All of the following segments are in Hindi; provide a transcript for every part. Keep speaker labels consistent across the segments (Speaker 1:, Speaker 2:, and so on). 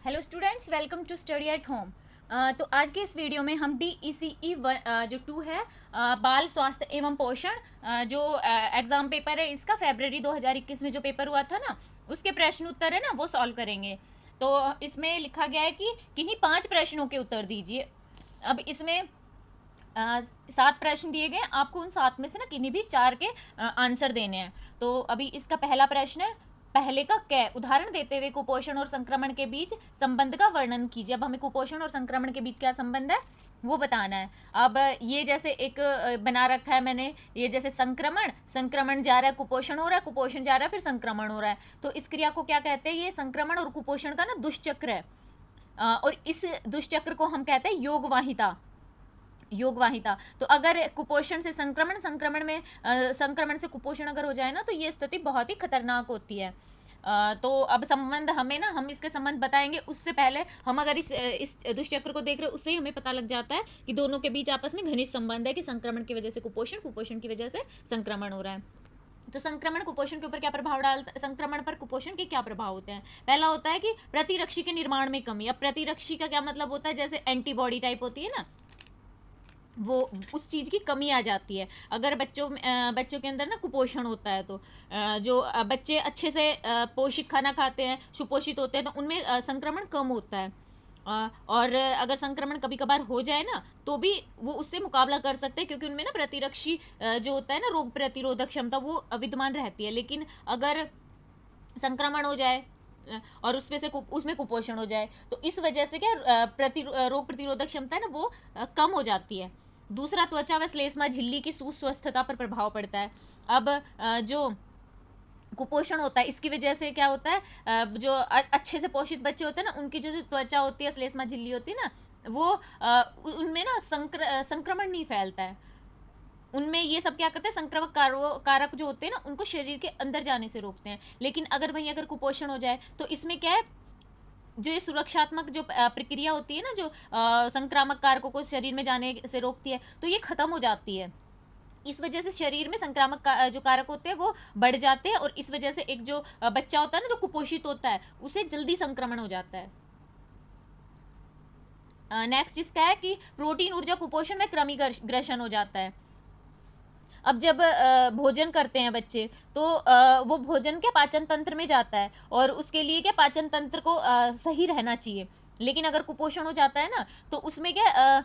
Speaker 1: Hello students, welcome to study at home. तो आज के इस वीडियो में हम DECE जो 2 है, बाल स्वास्थ्य एवं पोषण, जो एग्जाम पेपर है इसका फरवरी 2021 में जो पेपर हुआ था ना, उसके प्रश्न उत्तर है ना वो सॉल्व करेंगे। तो इसमें लिखा गया है कि किन्हीं 5 प्रश्नों के उत्तर दीजिए। अब इसमें 7 प्रश्न दिए गए, आपको उन 7 में से ना किन्हीं भी 4 के आंसर देने हैं। तो अभी इसका पहला प्रश्न है, पहले का कै उदाहरण देते हुए कुपोषण और संक्रमण के बीच संबंध का वर्णन कीजिए। अब हमें कुपोषण और संक्रमण के बीच क्या संबंध है वो बताना है। अब ये जैसे एक बना रखा है मैंने, ये जैसे संक्रमण संक्रमण जा रहा है, कुपोषण हो रहा है, कुपोषण जा रहा है, फिर संक्रमण हो रहा है। तो इस क्रिया को क्या कहते हैं, ये संक्रमण और कुपोषण का ना दुष्चक्र है। और इस दुष्चक्र को हम कहते हैं योगवाहिता। योगवाहिता। तो अगर कुपोषण से संक्रमण, संक्रमण में संक्रमण से कुपोषण अगर हो जाए ना, तो ये स्थिति बहुत ही खतरनाक होती है। तो अब संबंध हमें ना, हम इसके संबंध बताएंगे, उससे पहले हम अगर इस दुष्चक्र को देख रहे हैं, उससे ही हमें पता लग जाता है कि दोनों के बीच आपस में घनिष्ठ संबंध है, कि संक्रमण की वजह से कुपोषण, कुपोषण की वजह से संक्रमण हो रहा है। तो संक्रमण कुपोषण के ऊपर क्या प्रभाव डालता है, संक्रमण पर कुपोषण के क्या प्रभाव होते हैं। पहला होता है कि प्रतिरक्षी के निर्माण में कमी। अब प्रतिरक्षी का क्या मतलब होता है, जैसे एंटीबॉडी टाइप होती है ना, वो उस चीज़ की कमी आ जाती है अगर बच्चों के अंदर ना कुपोषण होता है। तो जो बच्चे अच्छे से पोषक खाना खाते हैं, सुपोषित होते हैं, तो उनमें संक्रमण कम होता है। और अगर संक्रमण कभी कभार हो जाए ना, तो भी वो उससे मुकाबला कर सकते हैं, क्योंकि उनमें ना प्रतिरक्षी जो होता है ना, रोग प्रतिरोधक क्षमता, वो विद्यमान रहती है। लेकिन अगर संक्रमण हो जाए और उसमें कुपोषण हो जाए, तो इस वजह से क्या रोग प्रतिरोधक क्षमता है ना, वो कम हो जाती है। दूसरा, त्वचा व श्लेष्मा झिल्ली की सुस्वस्थता पर प्रभाव पड़ता है। अब जो कुपोषण होता है, इसकी वजह से क्या होता है, जो अच्छे से पोषित बच्चे होते हैं ना, उनकी जो त्वचा होती है, श्लेष्मा झिल्ली होती है ना, वो उनमें ना संक्रमण नहीं फैलता है। उनमें ये सब क्या करते हैं, संक्रामक कारक जो होते हैं ना, उनको शरीर के अंदर जाने से रोकते हैं। लेकिन अगर कुपोषण हो जाए, तो इसमें क्या है, जो ये सुरक्षात्मक जो प्रक्रिया होती है ना, जो संक्रामक कारकों को शरीर में जाने से रोकती है, तो ये खत्म हो जाती है। इस वजह से शरीर में संक्रामक जो कारक होते हैं वो बढ़ जाते हैं, और इस वजह से एक जो बच्चा होता है ना, जो कुपोषित होता है, उसे जल्दी संक्रमण हो जाता है। नेक्स्ट इसका है कि प्रोटीन ऊर्जा कुपोषण में क्रमीग्रसन हो जाता है। अब जब भोजन करते हैं बच्चे, तो वो भोजन के पाचन तंत्र में जाता है, और उसके लिए क्या, पाचन तंत्र को सही रहना चाहिए। लेकिन अगर कुपोषण हो जाता है ना, तो उसमें क्या,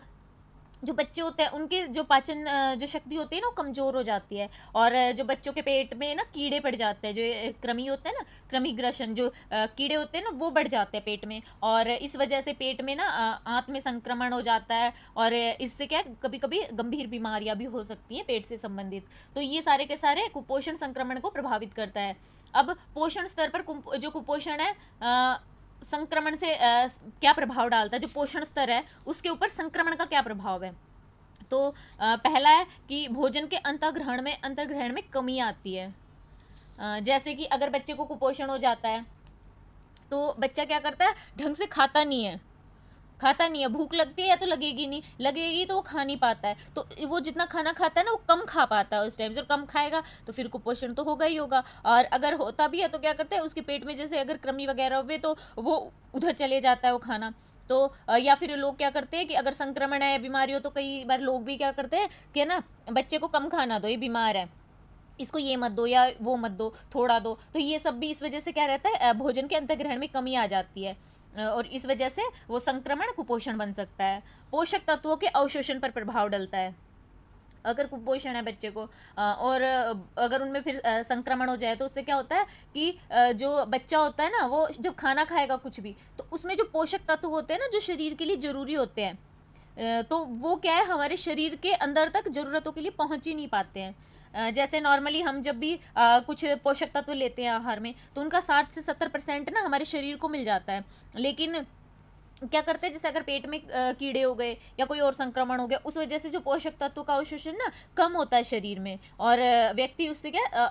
Speaker 1: जो बच्चे होते हैं उनके जो पाचन जो शक्ति होती है ना, वो कमजोर हो जाती है। और जो बच्चों के पेट में ना कीड़े पड़ जाते हैं, जो कृमि होते हैं ना, कृमिग्रसन, जो कीड़े होते हैं ना, वो बढ़ जाते हैं पेट में, और इस वजह से पेट में ना आंत में संक्रमण हो जाता है। और इससे क्या, कभी कभी गंभीर बीमारियां भी हो सकती हैं पेट से संबंधित। तो ये सारे के सारे कुपोषण संक्रमण को प्रभावित करता है। अब पोषण स्तर पर जो कुपोषण है संक्रमण से क्या प्रभाव डालता है, जो पोषण स्तर है उसके ऊपर संक्रमण का क्या प्रभाव है। तो पहला है कि भोजन के अंतर्ग्रहण में कमी आती है। जैसे कि अगर बच्चे को कुपोषण हो जाता है, तो बच्चा क्या करता है, ढंग से खाता नहीं है, भूख लगती है या तो लगेगी तो वो खा नहीं पाता है। तो वो जितना खाना खाता है ना, वो कम खा पाता है। उस टाइम जब कम खाएगा, तो फिर कुपोषण तो होगा ही होगा। और अगर होता भी है, तो क्या करते हैं, उसके पेट में जैसे अगर कृमि वगैरह हुए, तो वो उधर चले जाता है वो खाना। तो या फिर लोग क्या करते हैं कि अगर संक्रमण है या बीमारी हो, तो कई बार लोग भी क्या करते हैं कि ना, बच्चे को कम खाना दो, ये बीमार है, इसको ये मत दो या वो मत दो, थोड़ा दो। तो ये सब भी इस वजह से क्या रहता है, भोजन के अंतर्ग्रहण में कमी आ जाती है, और इस वजह से वो संक्रमण कुपोषण बन सकता है। पोषक तत्वों के अवशोषण पर प्रभाव डलता है अगर कुपोषण है बच्चे को, और अगर उनमें फिर संक्रमण हो जाए, तो उससे क्या होता है कि जो बच्चा होता है ना, वो जब खाना खाएगा कुछ भी, तो उसमें जो पोषक तत्व होते हैं ना, जो शरीर के लिए जरूरी होते हैं, तो वो क्या है, हमारे शरीर के अंदर तक जरूरतों के लिए पहुंच ही नहीं पाते हैं। जैसे नॉर्मली हम जब भी कुछ पोषक तत्व लेते हैं आहार में, तो उनका 60 से 70% ना हमारे शरीर को मिल जाता है। लेकिन क्या करते हैं, जैसे अगर पेट में कीड़े हो गए या कोई और संक्रमण हो गया, उस वजह से जो पोषक तत्वों का अवशोषण ना कम होता है शरीर में, और व्यक्ति उससे क्या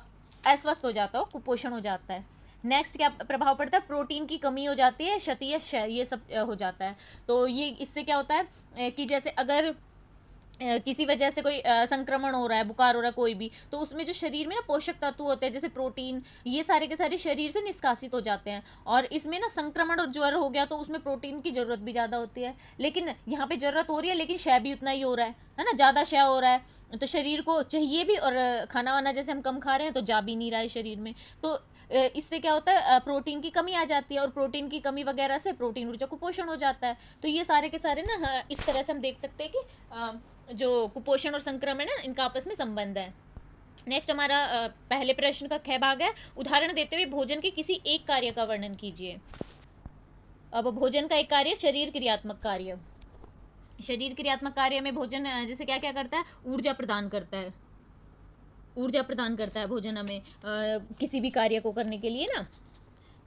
Speaker 1: अस्वस्थ हो जाता है, कुपोषण हो जाता है। नेक्स्ट क्या प्रभाव पड़ता है, प्रोटीन की कमी हो जाती है, क्षति या क्षय, ये सब हो जाता है। तो ये इससे क्या होता है कि जैसे अगर किसी वजह से कोई संक्रमण हो रहा है, बुखार हो रहा है कोई भी, तो उसमें जो शरीर में ना पोषक तत्व होते हैं जैसे प्रोटीन, ये सारे के सारे शरीर से निष्कासित हो जाते हैं। और इसमें ना संक्रमण और ज्वर हो गया तो उसमें प्रोटीन की जरूरत भी ज़्यादा होती है, लेकिन यहाँ पे जरूरत हो रही है लेकिन क्षय भी उतना ही हो रहा है ना, ज़्यादा क्षय हो रहा है तो शरीर को चाहिए भी, और खाना वाना जैसे हम कम खा रहे हैं तो जा भी नहीं रहा है शरीर में। तो इससे क्या होता है, प्रोटीन की कमी आ जाती है, और प्रोटीन की कमी वगैरह से प्रोटीन ऊर्जा कुपोषण हो जाता है। तो ये सारे के सारे ना इस तरह से हम देख सकते हैं कि जो कुपोषण और संक्रमण है इनका आपस में संबंध है। नेक्स्ट हमारा पहले प्रश्न का ख भाग है, उदाहरण देते हुए भोजन के किसी एक कार्य का वर्णन कीजिए। अब भोजन का एक कार्य शरीर क्रियात्मक कार्य। शरीर क्रियात्मक कार्य में भोजन जैसे क्या क्या करता है, ऊर्जा प्रदान करता है, ऊर्जा प्रदान करता है भोजन हमें किसी भी कार्य को करने के लिए ना।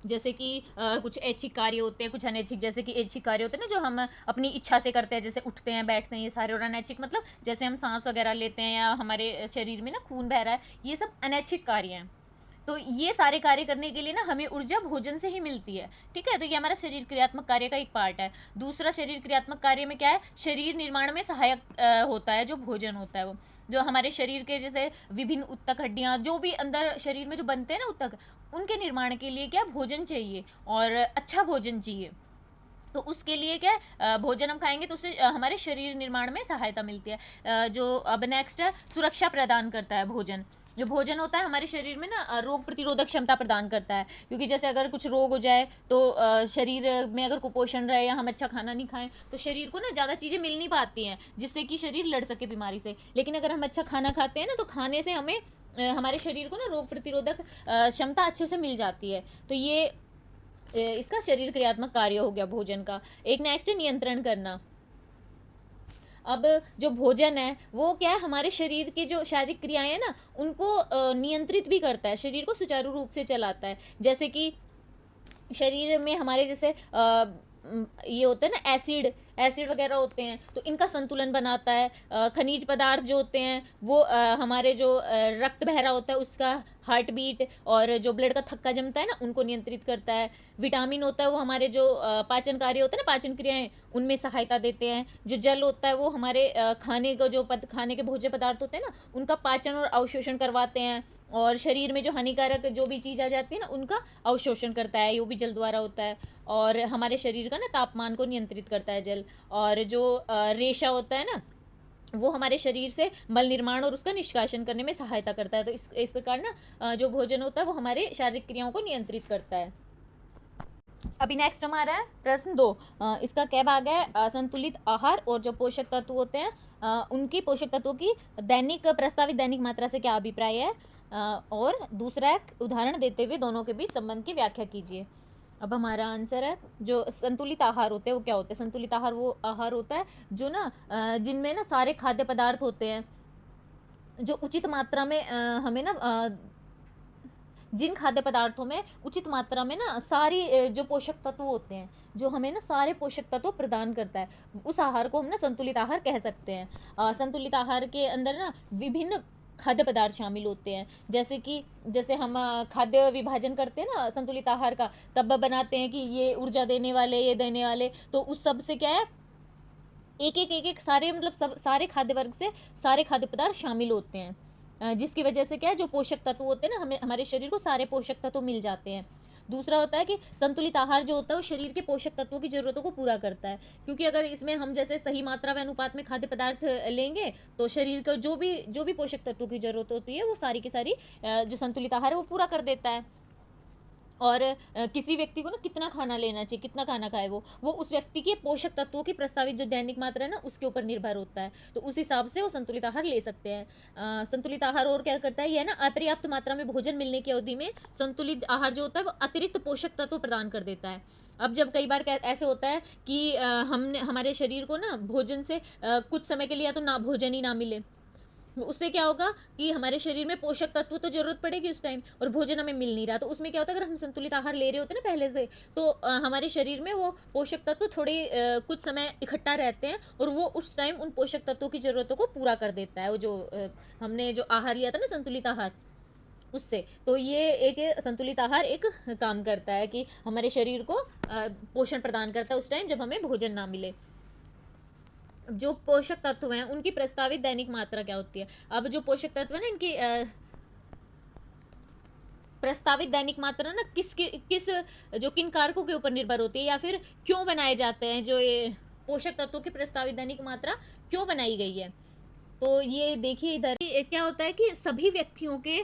Speaker 1: जैसे कि कुछ ऐच्छिक कार्य होते हैं, कुछ अनैच्छिक। जैसे कि ऐच्छिक कार्य होते हैं ना जो हम अपनी इच्छा से करते हैं, जैसे उठते हैं बैठते हैं ये सारे, और अनैच्छिक मतलब जैसे हम सांस वगैरह लेते हैं या हमारे शरीर में ना खून बह रहा है, ये सब अनैच्छिक कार्य हैं। तो ये सारे कार्य करने के लिए ना हमें ऊर्जा भोजन से ही मिलती है, ठीक है। तो ये हमारा शरीर क्रियात्मक कार्य का एक पार्ट है। दूसरा शरीर क्रियात्मक कार्य में क्या है, शरीर निर्माण में सहायक होता है जो भोजन होता है, वो जो हमारे शरीर के जैसे विभिन्न ऊतक हड्डियां जो भी अंदर शरीर में जो बनते हैं ना ऊतक, उनके निर्माण के लिए क्या भोजन चाहिए, और अच्छा भोजन चाहिए। तो उसके लिए क्या भोजन हम खाएंगे तो उससे हमारे शरीर निर्माण में सहायता मिलती है। जो अब नेक्स्ट है, सुरक्षा प्रदान करता है भोजन। जो भोजन होता है हमारे शरीर में ना रोग प्रतिरोधक क्षमता प्रदान करता है, क्योंकि जैसे अगर कुछ रोग हो जाए तो शरीर में अगर कुपोषण रहे या हम अच्छा खाना नहीं खाएं तो शरीर को ना ज़्यादा चीज़ें मिल नहीं पाती हैं जिससे कि शरीर लड़ सके बीमारी से। लेकिन अगर हम अच्छा खाना खाते हैं ना तो खाने से हमें हमारे शरीर को ना रोग प्रतिरोधक क्षमता अच्छे से मिल जाती है। तो ये इसका शरीर क्रियात्मक कार्य हो गया भोजन का। एक नेक्स्ट है नियंत्रण करना। अब जो भोजन है वो क्या है, हमारे शरीर की जो शारीरिक क्रियाएं हैं ना उनको नियंत्रित भी करता है, शरीर को सुचारू रूप से चलाता है। जैसे कि शरीर में हमारे जैसे ये होते हैं ना एसिड, एसिड वगैरह होते हैं तो इनका संतुलन बनाता है। खनिज पदार्थ जो होते हैं वो हमारे जो रक्त बह रहा होता है उसका हार्ट बीट, और जो ब्लड का थक्का जमता है ना उनको नियंत्रित करता है। विटामिन होता है वो हमारे जो पाचन कार्य होते हैं ना, पाचन क्रियाएं, उनमें सहायता देते हैं। जो जल होता है वो हमारे खाने का जो खाने के भोज्य पदार्थ होते हैं ना उनका पाचन और अवशोषण करवाते हैं, और शरीर में जो हानिकारक जो भी चीज़ आ जाती है ना उनका अवशोषण करता है, ये भी जल द्वारा होता है। और हमारे शरीर का ना तापमान को नियंत्रित करता है जल। और जो रेशा होता है ना वो हमारे शरीर से मल निर्माण और उसका निष्कासन करने में सहायता करता है। तो इस प्रकार ना जो भोजन होता है वो हमारे शारीरिक क्रियाओं को नियंत्रित करता है। अभी नेक्स्ट हमारा है प्रश्न 2। इसका क्या भाग है, संतुलित आहार और जो पोषक तत्व होते हैं उनकी पोषक तत्वों की दैनिक प्रस्तावित दैनिक मात्रा से क्या अभिप्राय है। और दूसरा है, उदाहरण देते हुए दोनों के बीच संबंध की व्याख्या कीजिए। अब हमारा आंसर है, जो संतुलित आहार होते हैं वो क्या होते हैं। संतुलित आहार वो आहार होता है जो ना जिनमें ना सारे खाद्य पदार्थ होते हैं, जो उचित मात्रा में हमें ना जिन खाद्य पदार्थों में उचित मात्रा में ना सारी जो पोषक तत्व होते हैं, जो हमें ना सारे पोषक तत्व प्रदान करता है, उस आहार को हम ना संतुलित आहार कह सकते हैं। संतुलित आहार के अंदर ना विभिन्न खाद्य पदार्थ शामिल होते हैं। जैसे हम खाद्य विभाजन करते हैं ना संतुलित आहार का, तब बनाते हैं कि ये ऊर्जा देने वाले, ये देने वाले, तो उस सब से क्या है, एक एक सारे मतलब सब सारे खाद्य वर्ग से सारे खाद्य पदार्थ शामिल होते हैं, जिसकी वजह से क्या है, जो पोषक तत्व होते हैं ना हमें हमारे शरीर को सारे पोषक तत्व मिल जाते हैं। दूसरा होता है कि संतुलित आहार जो होता है वो शरीर के पोषक तत्वों की जरूरतों को पूरा करता है, क्योंकि अगर इसमें हम जैसे सही मात्रा व अनुपात में खाद्य पदार्थ लेंगे तो शरीर को जो भी पोषक तत्वों की जरूरत होती है वो सारी की सारी जो संतुलित आहार है वो पूरा कर देता है। और किसी व्यक्ति को ना कितना खाना लेना चाहिए, कितना खाना खाए वो उस व्यक्ति के पोषक तत्वों की प्रस्तावित जो दैनिक मात्रा है ना उसके ऊपर निर्भर होता है। तो उस हिसाब से वो संतुलित आहार ले सकते हैं। संतुलित आहार और क्या करता है, यह ना अपर्याप्त मात्रा में भोजन मिलने की अवधि में संतुलित आहार जो होता है वो अतिरिक्त पोषक तत्व प्रदान कर देता है। अब जब कई बार ऐसे होता है कि हमने हमारे शरीर को ना भोजन से कुछ समय के लिए या तो ना भोजन ही ना मिले, उससे क्या होगा कि हमारे शरीर में पोषक तत्व तो जरूरत पड़ेगी उस टाइम, और भोजन हमें मिल नहीं रहा, तो उसमें क्या होता है, अगर हम संतुलित आहार ले रहे होते हैं ना पहले से, तो हमारे शरीर में वो पोषक तत्व थोड़े कुछ समय इकट्ठा रहते हैं, और वो उस टाइम उन पोषक तत्वों की जरूरतों को पूरा कर देता है, वो जो हमने जो आहार लिया था ना संतुलित आहार उससे। तो ये एक संतुलित आहार एक काम करता है कि हमारे शरीर को पोषण प्रदान करता है उस टाइम जब हमें भोजन ना मिले। जो पोषक तत्व हैं उनकी प्रस्तावित दैनिक मात्रा क्या होती है। अब जो पोषक तत्व है ना, इनकी प्रस्तावित दैनिक मात्रा ना किस जो किन कारकों के ऊपर निर्भर होती है, या फिर क्यों बनाए जाते हैं, जो ये पोषक तत्वों की प्रस्तावित दैनिक मात्रा क्यों बनाई गई है। तो ये देखिए इधर क्या होता है कि सभी व्यक्तियों के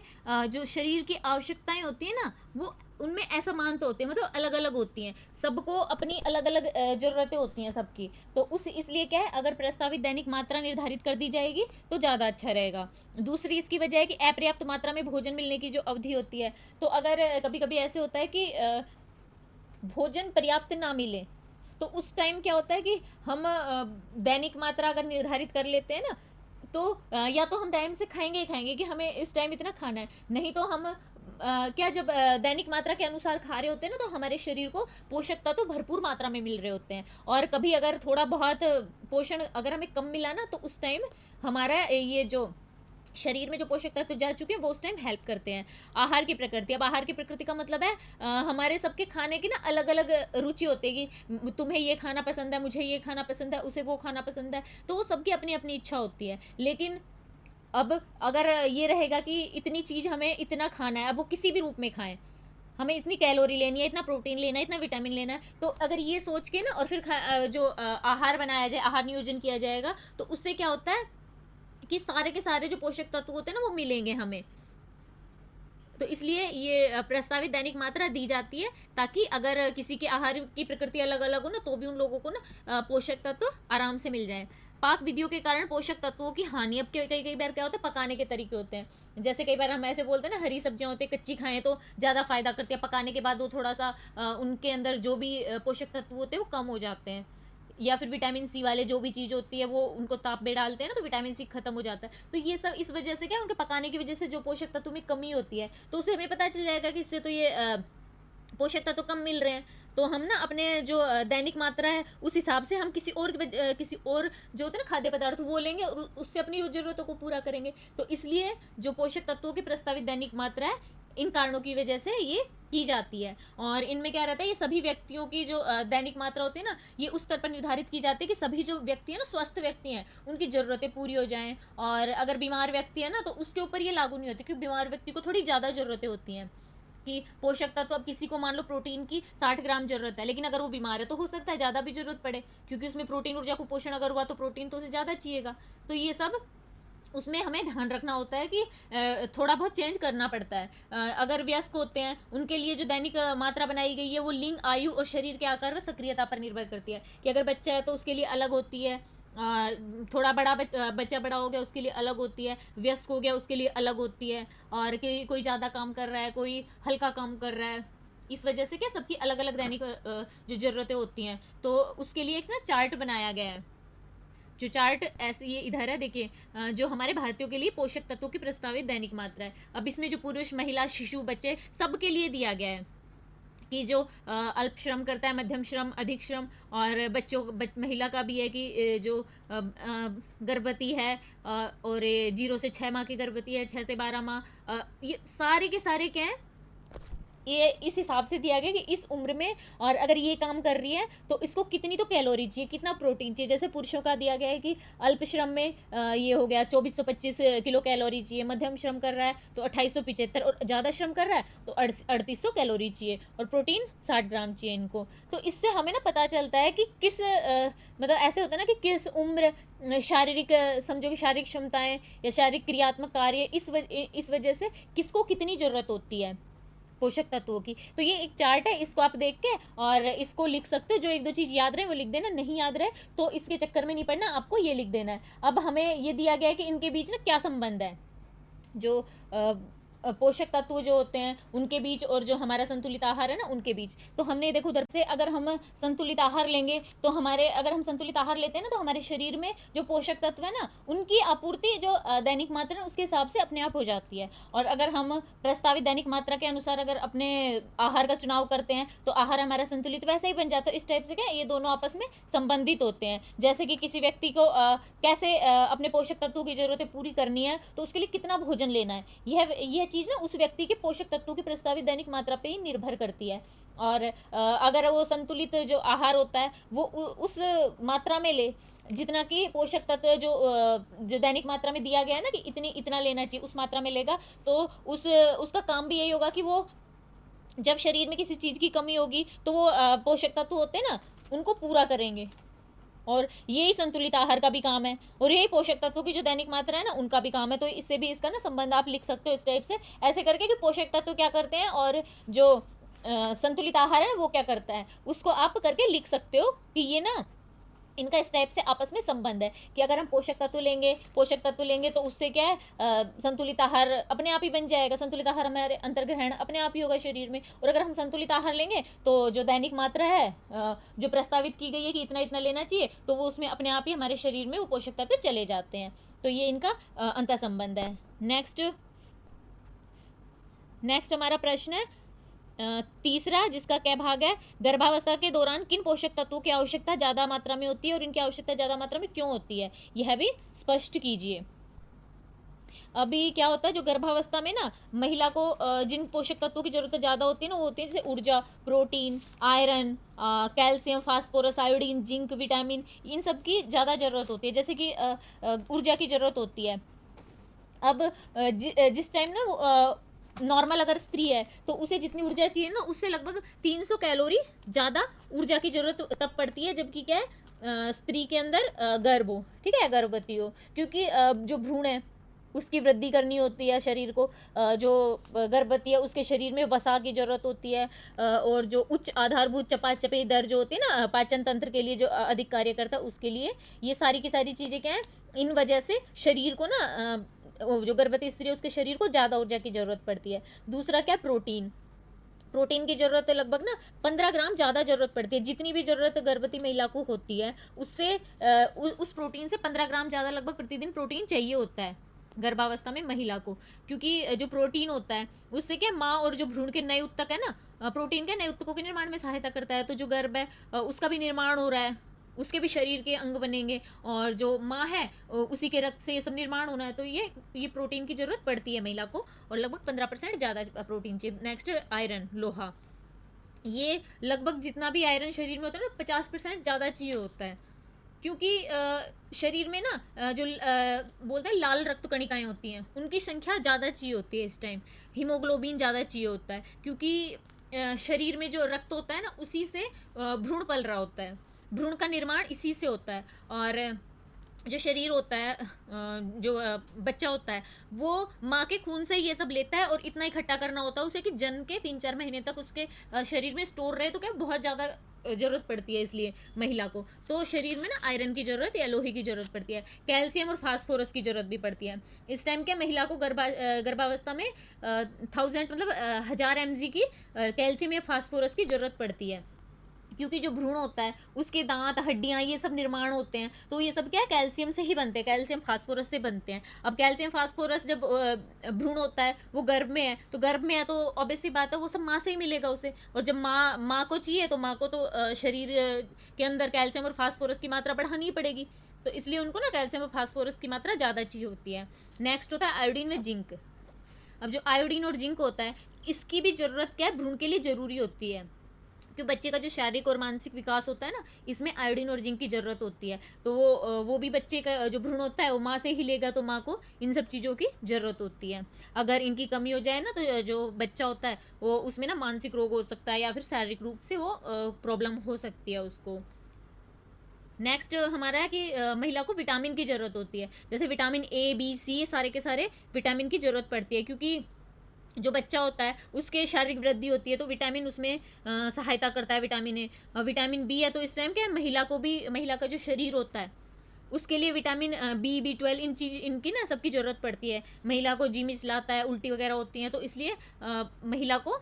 Speaker 1: जो शरीर की आवश्यकताएं होती है ना, वो उनमें असमान तो होते हैं, मतलब अलग अलग होती हैं, सबको अपनी अलग अलग जरूरतें होती हैं सबकी। तो उस इसलिए क्या है, अगर प्रस्तावित दैनिक मात्रा निर्धारित कर दी जाएगी तो ज़्यादा अच्छा रहेगा। दूसरी इसकी वजह है कि अपर्याप्त मात्रा में भोजन मिलने की जो अवधि होती है, तो अगर कभी कभी ऐसे होता है कि भोजन पर्याप्त ना मिले, तो उस टाइम क्या होता है कि हम दैनिक मात्रा अगर निर्धारित कर लेते हैं ना, तो या तो हम टाइम से खाएंगे ही खाएंगे कि हमें इस टाइम इतना खाना है, नहीं तो हम क्या जब दैनिक मात्रा के अनुसार खा रहे होते हैं ना, तो हमारे शरीर को पोषक तत्व तो भरपूर मात्रा में मिल रहे होते हैं। और कभी अगर थोड़ा बहुत पोषण अगर हमें कम मिला ना, तो उस टाइम हमारा ये जो शरीर में जो पोषक तत्व जा चुके हैं वो उस टाइम हेल्प करते हैं। आहार की प्रकृति, अब आहार की प्रकृति का मतलब है हमारे सबके खाने की ना अलग अलग रुचि होती है कि तुम्हें ये खाना पसंद है, मुझे ये खाना पसंद है, उसे वो खाना पसंद है, तो वो सबकी अपनी अपनी इच्छा होती है। लेकिन अब अगर ये रहेगा कि इतनी चीज हमें इतना खाना है, अब वो किसी भी रूप में खाएं, हमें इतनी कैलोरी लेनी है, इतना प्रोटीन लेना है, इतना विटामिन लेना है, तो अगर ये सोच के ना और फिर जो आहार बनाया जाए, आहार नियोजन किया जाएगा, तो उससे क्या होता है कि सारे के सारे जो पोषक तत्व होते हैं ना वो मिलेंगे हमें। तो इसलिए ये प्रस्तावित दैनिक मात्रा दी जाती है, ताकि अगर किसी के आहार की प्रकृति अलग अलग हो ना, तो भी उन लोगों को ना पोषक तत्व आराम से मिल जाए। पाक विधियों के कारण पोषक तत्वों की हानि, अब कई कई बार क्या होता है, पकाने के तरीके होते हैं। जैसे कई बार हम ऐसे बोलते हैं ना, हरी सब्जियां होती है कच्ची खाएं तो ज्यादा फायदा करती है, पकाने के बाद वो थोड़ा सा उनके अंदर जो भी पोषक तत्व होते हैं वो कम हो जाते हैं। या फिर विटामिन सी वाले जो भी चीज होती है वो उनको ताप में डालते हैं ना, तो विटामिन सी खत्म हो जाता है। तो ये सब इस वजह से क्या है, उनके पकाने की वजह से जो पोषक तत्व में कमी होती है, तो उससे हमें पता चल जाएगा कि इससे तो ये पोषक तत्व कम मिल रहे हैं। तो हम ना अपने जो दैनिक मात्रा है उस हिसाब से हम किसी और जो होते हैं ना खाद्य पदार्थ वो लेंगे और उससे अपनी जरूरतों को पूरा करेंगे। तो इसलिए जो पोषक तत्वों की प्रस्तावित दैनिक मात्रा है, इन कारणों की वजह से ये की जाती है। और इनमें क्या रहता है, ये सभी व्यक्तियों की जो दैनिक मात्रा होती है ना, ये उस स्तर पर निर्धारित की जाती है कि सभी जो व्यक्ति है ना, स्वस्थ व्यक्ति हैं, उनकी जरूरतें पूरी हो जाएं। और अगर बीमार व्यक्ति है ना, तो उसके ऊपर ये लागू नहीं होती, क्योंकि बीमार व्यक्ति को थोड़ी ज्यादा जरूरतें होती हैं कि पोषक तत्व। अब किसी को मान लो प्रोटीन की 60 ग्राम जरूरत है, लेकिन अगर वो बीमार है तो हो सकता है ज्यादा भी जरूरत पड़े, क्योंकि उसमें प्रोटीन ऊर्जा को पोषण अगर हुआ तो प्रोटीन तो उसे ज्यादा चाहिएगा। तो ये सब उसमें हमें ध्यान रखना होता है कि थोड़ा बहुत चेंज करना पड़ता है। अगर वयस्क होते हैं उनके लिए जो दैनिक मात्रा बनाई गई है वो लिंग, आयु और शरीर के आकार व सक्रियता पर निर्भर करती है। कि अगर बच्चा है तो उसके लिए अलग होती है, थोड़ा बड़ा बच्चा बड़ा हो गया उसके लिए अलग होती है, वयस्क हो गया उसके लिए अलग होती है, और कि कोई ज़्यादा काम कर रहा है, कोई हल्का काम कर रहा है। इस वजह से क्या सबकी अलग अलग दैनिक जो ज़रूरतें होती हैं, तो उसके लिए एक ना चार्ट बनाया गया है। जो चार्ट ऐसे ये इधर है देखिए, जो हमारे भारतीयों के लिए पोषक तत्वों की प्रस्तावित दैनिक मात्रा है। अब इसमें जो पुरुष, महिला, शिशु, बच्चे सबके लिए दिया गया है कि जो अल्प श्रम करता है, मध्यम श्रम, अधिक श्रम, और महिला का भी है कि जो गर्भवती है, और 0 से 6 माह की गर्भवती है, 6 से 12 माह, ये सारे के सारे क्या है, ये इस हिसाब से दिया गया कि इस उम्र में और अगर ये काम कर रही है तो इसको कितनी तो कैलोरी चाहिए, कितना प्रोटीन चाहिए। जैसे पुरुषों का दिया गया है कि अल्प श्रम में ये हो गया 2425 किलो कैलोरी चाहिए, मध्यम श्रम कर रहा है तो 2875, और ज़्यादा श्रम कर रहा है तो 3800 कैलोरी चाहिए, और प्रोटीन 60 ग्राम चाहिए इनको। तो इससे हमें ना पता चलता है कि किस मतलब ऐसे होता है ना कि किस उम्र शारीरिक समझो कि शारीरिक क्षमताएं या शारीरिक क्रियात्मक कार्य इस वजह से किसको कितनी ज़रूरत होती है पोषक तत्वों की। तो ये एक चार्ट है, इसको आप देख के और इसको लिख सकते हो। जो एक दो चीज याद रहे वो लिख देना, नहीं याद रहे तो इसके चक्कर में नहीं पड़ना, आपको ये लिख देना है। अब हमें ये दिया गया है कि इनके बीच ना क्या संबंध है, जो पोषक तत्व जो होते हैं उनके बीच और जो हमारा संतुलित आहार है ना उनके बीच। तो हमने देखो उधर से अगर हम संतुलित आहार लेंगे तो अगर हम संतुलित आहार लेते हैं ना, तो हमारे शरीर में जो पोषक तत्व है ना उनकी आपूर्ति जो दैनिक मात्रा है उसके हिसाब से अपने आप हो जाती है। और अगर हम प्रस्तावित दैनिक मात्रा के अनुसार अगर अपने आहार का चुनाव करते हैं तो आहार हमारा संतुलित वैसे ही बन जाता है। इस टाइप से क्या ये दोनों आपस में संबंधित होते हैं। जैसे कि किसी व्यक्ति को कैसे अपने पोषक तत्वों की जरूरतें पूरी करनी है तो उसके लिए कितना भोजन लेना है, यह चीज ना उस व्यक्ति के पोषक तत्वों की प्रस्तावित दैनिक मात्रा पे ही निर्भर करती है। और अगर वो संतुलित जो आहार होता है वो उस मात्रा में ले जितना कि पोषक तत्व जो दैनिक मात्रा में दिया गया है ना कि इतना लेना चाहिए, उस मात्रा में लेगा, तो उसका काम भी यही होगा कि वो जब शरीर में किसी चीज की कमी होगी तो वो पोषक तत्व होते हैं ना उनको पूरा करेंगे। और यही संतुलित आहार का भी काम है और यही पोषक तत्वों की जो दैनिक मात्रा है ना उनका भी काम है। तो इससे भी इसका ना संबंध आप लिख सकते हो इस टाइप से, ऐसे करके कि पोषक तत्व क्या करते हैं और जो संतुलित आहार है वो क्या करता है, उसको आप करके लिख सकते हो कि ये ना इनका इस टाइप से आपस में संबंध है कि अगर हम पोषक तत्व लेंगे तो उससे क्या है संतुलित आहार अपने आप ही बन जाएगा, संतुलित आहार हमारे अंतर्ग्रहण अपने आप ही होगा शरीर में। और अगर हम संतुलित आहार लेंगे तो जो दैनिक मात्रा है जो प्रस्तावित की गई है कि इतना इतना लेना चाहिए, तो वो उसमें अपने आप ही हमारे शरीर में वो पोषक तत्व चले जाते हैं। तो ये इनका अंतर संबंध है। नेक्स्ट हमारा प्रश्न है तीसरा, जिसका क्या भाग है, गर्भावस्था के दौरान किन पोषक तत्वों की आवश्यकता ज्यादा मात्रा में होती है और इनकी आवश्यकता ज्यादा मात्रा में क्यों होती है, यह भी स्पष्ट कीजिए। अभी क्या होता है, जो गर्भावस्था में ना महिला को जिन पोषक तत्वों की जरूरत ज्यादा होती है ना वो होती है जैसे ऊर्जा, protein, iron, calcium, phosphorus, iodine, zinc, vitamin, इन सब की ज्यादा जरूरत होती है। जैसे कि ऊर्जा की जरूरत होती है। अब जिस टाइम ना नॉर्मल अगर स्त्री है तो उसे जितनी ऊर्जा चाहिए ना उससे लगभग 300 कैलोरी ज्यादा ऊर्जा की जरूरत तब पड़ती है जबकि क्या है स्त्री के अंदर गर्भ हो, ठीक है, गर्भवती हो, क्योंकि जो भ्रूण है उसकी वृद्धि करनी होती है शरीर को, जो गर्भवती है उसके शरीर में वसा की जरूरत होती है, और जो उच्च आधारभूत चपाचपी दर जो होती है ना पाचन तंत्र के लिए जो अधिक कार्य करता है उसके लिए, ये सारी की सारी चीजें क्या है, इन वजह से शरीर को ना जो गर्भवती स्त्री है उसके शरीर को ज्यादा ऊर्जा की जरूरत पड़ती है। दूसरा क्या, प्रोटीन की जरूरत है लगभग ना 15 ग्राम ज्यादा जरूरत पड़ती है। जितनी भी जरूरत गर्भवती महिला को होती है उससे उस प्रोटीन से 15 ग्राम ज्यादा लगभग प्रतिदिन प्रोटीन चाहिए होता है गर्भावस्था में महिला को, क्योंकि जो प्रोटीन होता है उससे क्या माँ और जो भ्रूण के नए उत्तक है ना, प्रोटीन के नए उत्तकों के निर्माण में सहायता करता है। तो जो गर्भ है उसका भी निर्माण हो रहा है, उसके भी शरीर के अंग बनेंगे, और जो माँ है उसी के रक्त से ये सब निर्माण होना है। तो ये प्रोटीन की जरूरत पड़ती है महिला को और लगभग 15% ज्यादा प्रोटीन चाहिए। नेक्स्ट आयरन, लोहा, ये लगभग जितना भी आयरन शरीर में होता है ना 50% ज्यादा चाहिए होता है, क्योंकि शरीर में ना जो बोलते हैं लाल रक्त कणिकाएं होती हैं उनकी संख्या ज्यादा चाहिए होती है इस टाइम, हीमोग्लोबिन ज्यादा चाहिए होता है, क्योंकि शरीर में जो रक्त होता है ना उसी से भ्रूण पल रहा होता है, भ्रूण का निर्माण इसी से होता है। और जो शरीर होता है जो बच्चा होता है वो माँ के खून से ये सब लेता है और इतना इकट्ठा करना होता है उसे कि जन्म के 3-4 महीने तक उसके शरीर में स्टोर रहे। तो क्या बहुत ज्यादा जरूरत पड़ती है इसलिए महिला को, तो शरीर में ना आयरन की जरूरत या लोहे की जरूरत पड़ती है। कैल्शियम और फास्फोरस की जरूरत भी पड़ती है। इस टाइम क्या महिला को गर्भावस्था में 1000 मतलब 1000 mg की कैल्शियम या फास्फोरस की जरूरत पड़ती है, क्योंकि जो भ्रूण होता है उसके दांत, हड्डियां, ये सब निर्माण होते हैं, तो ये सब क्या है कैल्शियम से ही बनते हैं, कैल्शियम फास्फोरस से बनते हैं। अब कैल्शियम फास्फोरस जब भ्रूण होता है वो गर्भ में है, तो गर्भ में है तो ऑब्वियस सी बात है वो सब माँ से ही मिलेगा उसे, और जब माँ को चाहिए तो माँ को तो शरीर के अंदर कैल्शियम और फास्फोरस की मात्रा बढ़ानी ही पड़ेगी, तो इसलिए उनको ना कैल्शियम और फास्फोरस की मात्रा ज्यादा चाहिए होती है। नेक्स्ट होता है आयोडीन व जिंक। अब जो आयोडीन और जिंक होता है इसकी भी जरूरत क्या है, भ्रूण के लिए जरूरी होती है, क्योंकि बच्चे का जो शारीरिक और मानसिक विकास होता है ना इसमें आयोडीन और जिंक की जरूरत होती है। तो वो भी बच्चे का जो भ्रूण होता है वो माँ से ही लेगा, तो माँ को इन सब चीज़ों की जरूरत होती है। अगर इनकी कमी हो जाए ना तो जो बच्चा होता है वो उसमें ना मानसिक रोग हो सकता है या फिर शारीरिक रूप से वो प्रॉब्लम हो सकती है उसको। नेक्स्ट हमारा है कि महिला को विटामिन की जरूरत होती है, जैसे विटामिन ए, बी, सी, सारे के सारे विटामिन की जरूरत पड़ती है, क्योंकि जो बच्चा होता है उसके शारीरिक वृद्धि होती है तो विटामिन उसमें सहायता करता है। विटामिन ए, विटामिन बी है तो इस टाइम क्या है महिला का जो शरीर होता है उसके लिए विटामिन B12 इनकी ना सबकी जरूरत पड़ती है। महिला को जी मिचलाता लाता है, उल्टी वगैरह होती है, तो इसलिए महिला को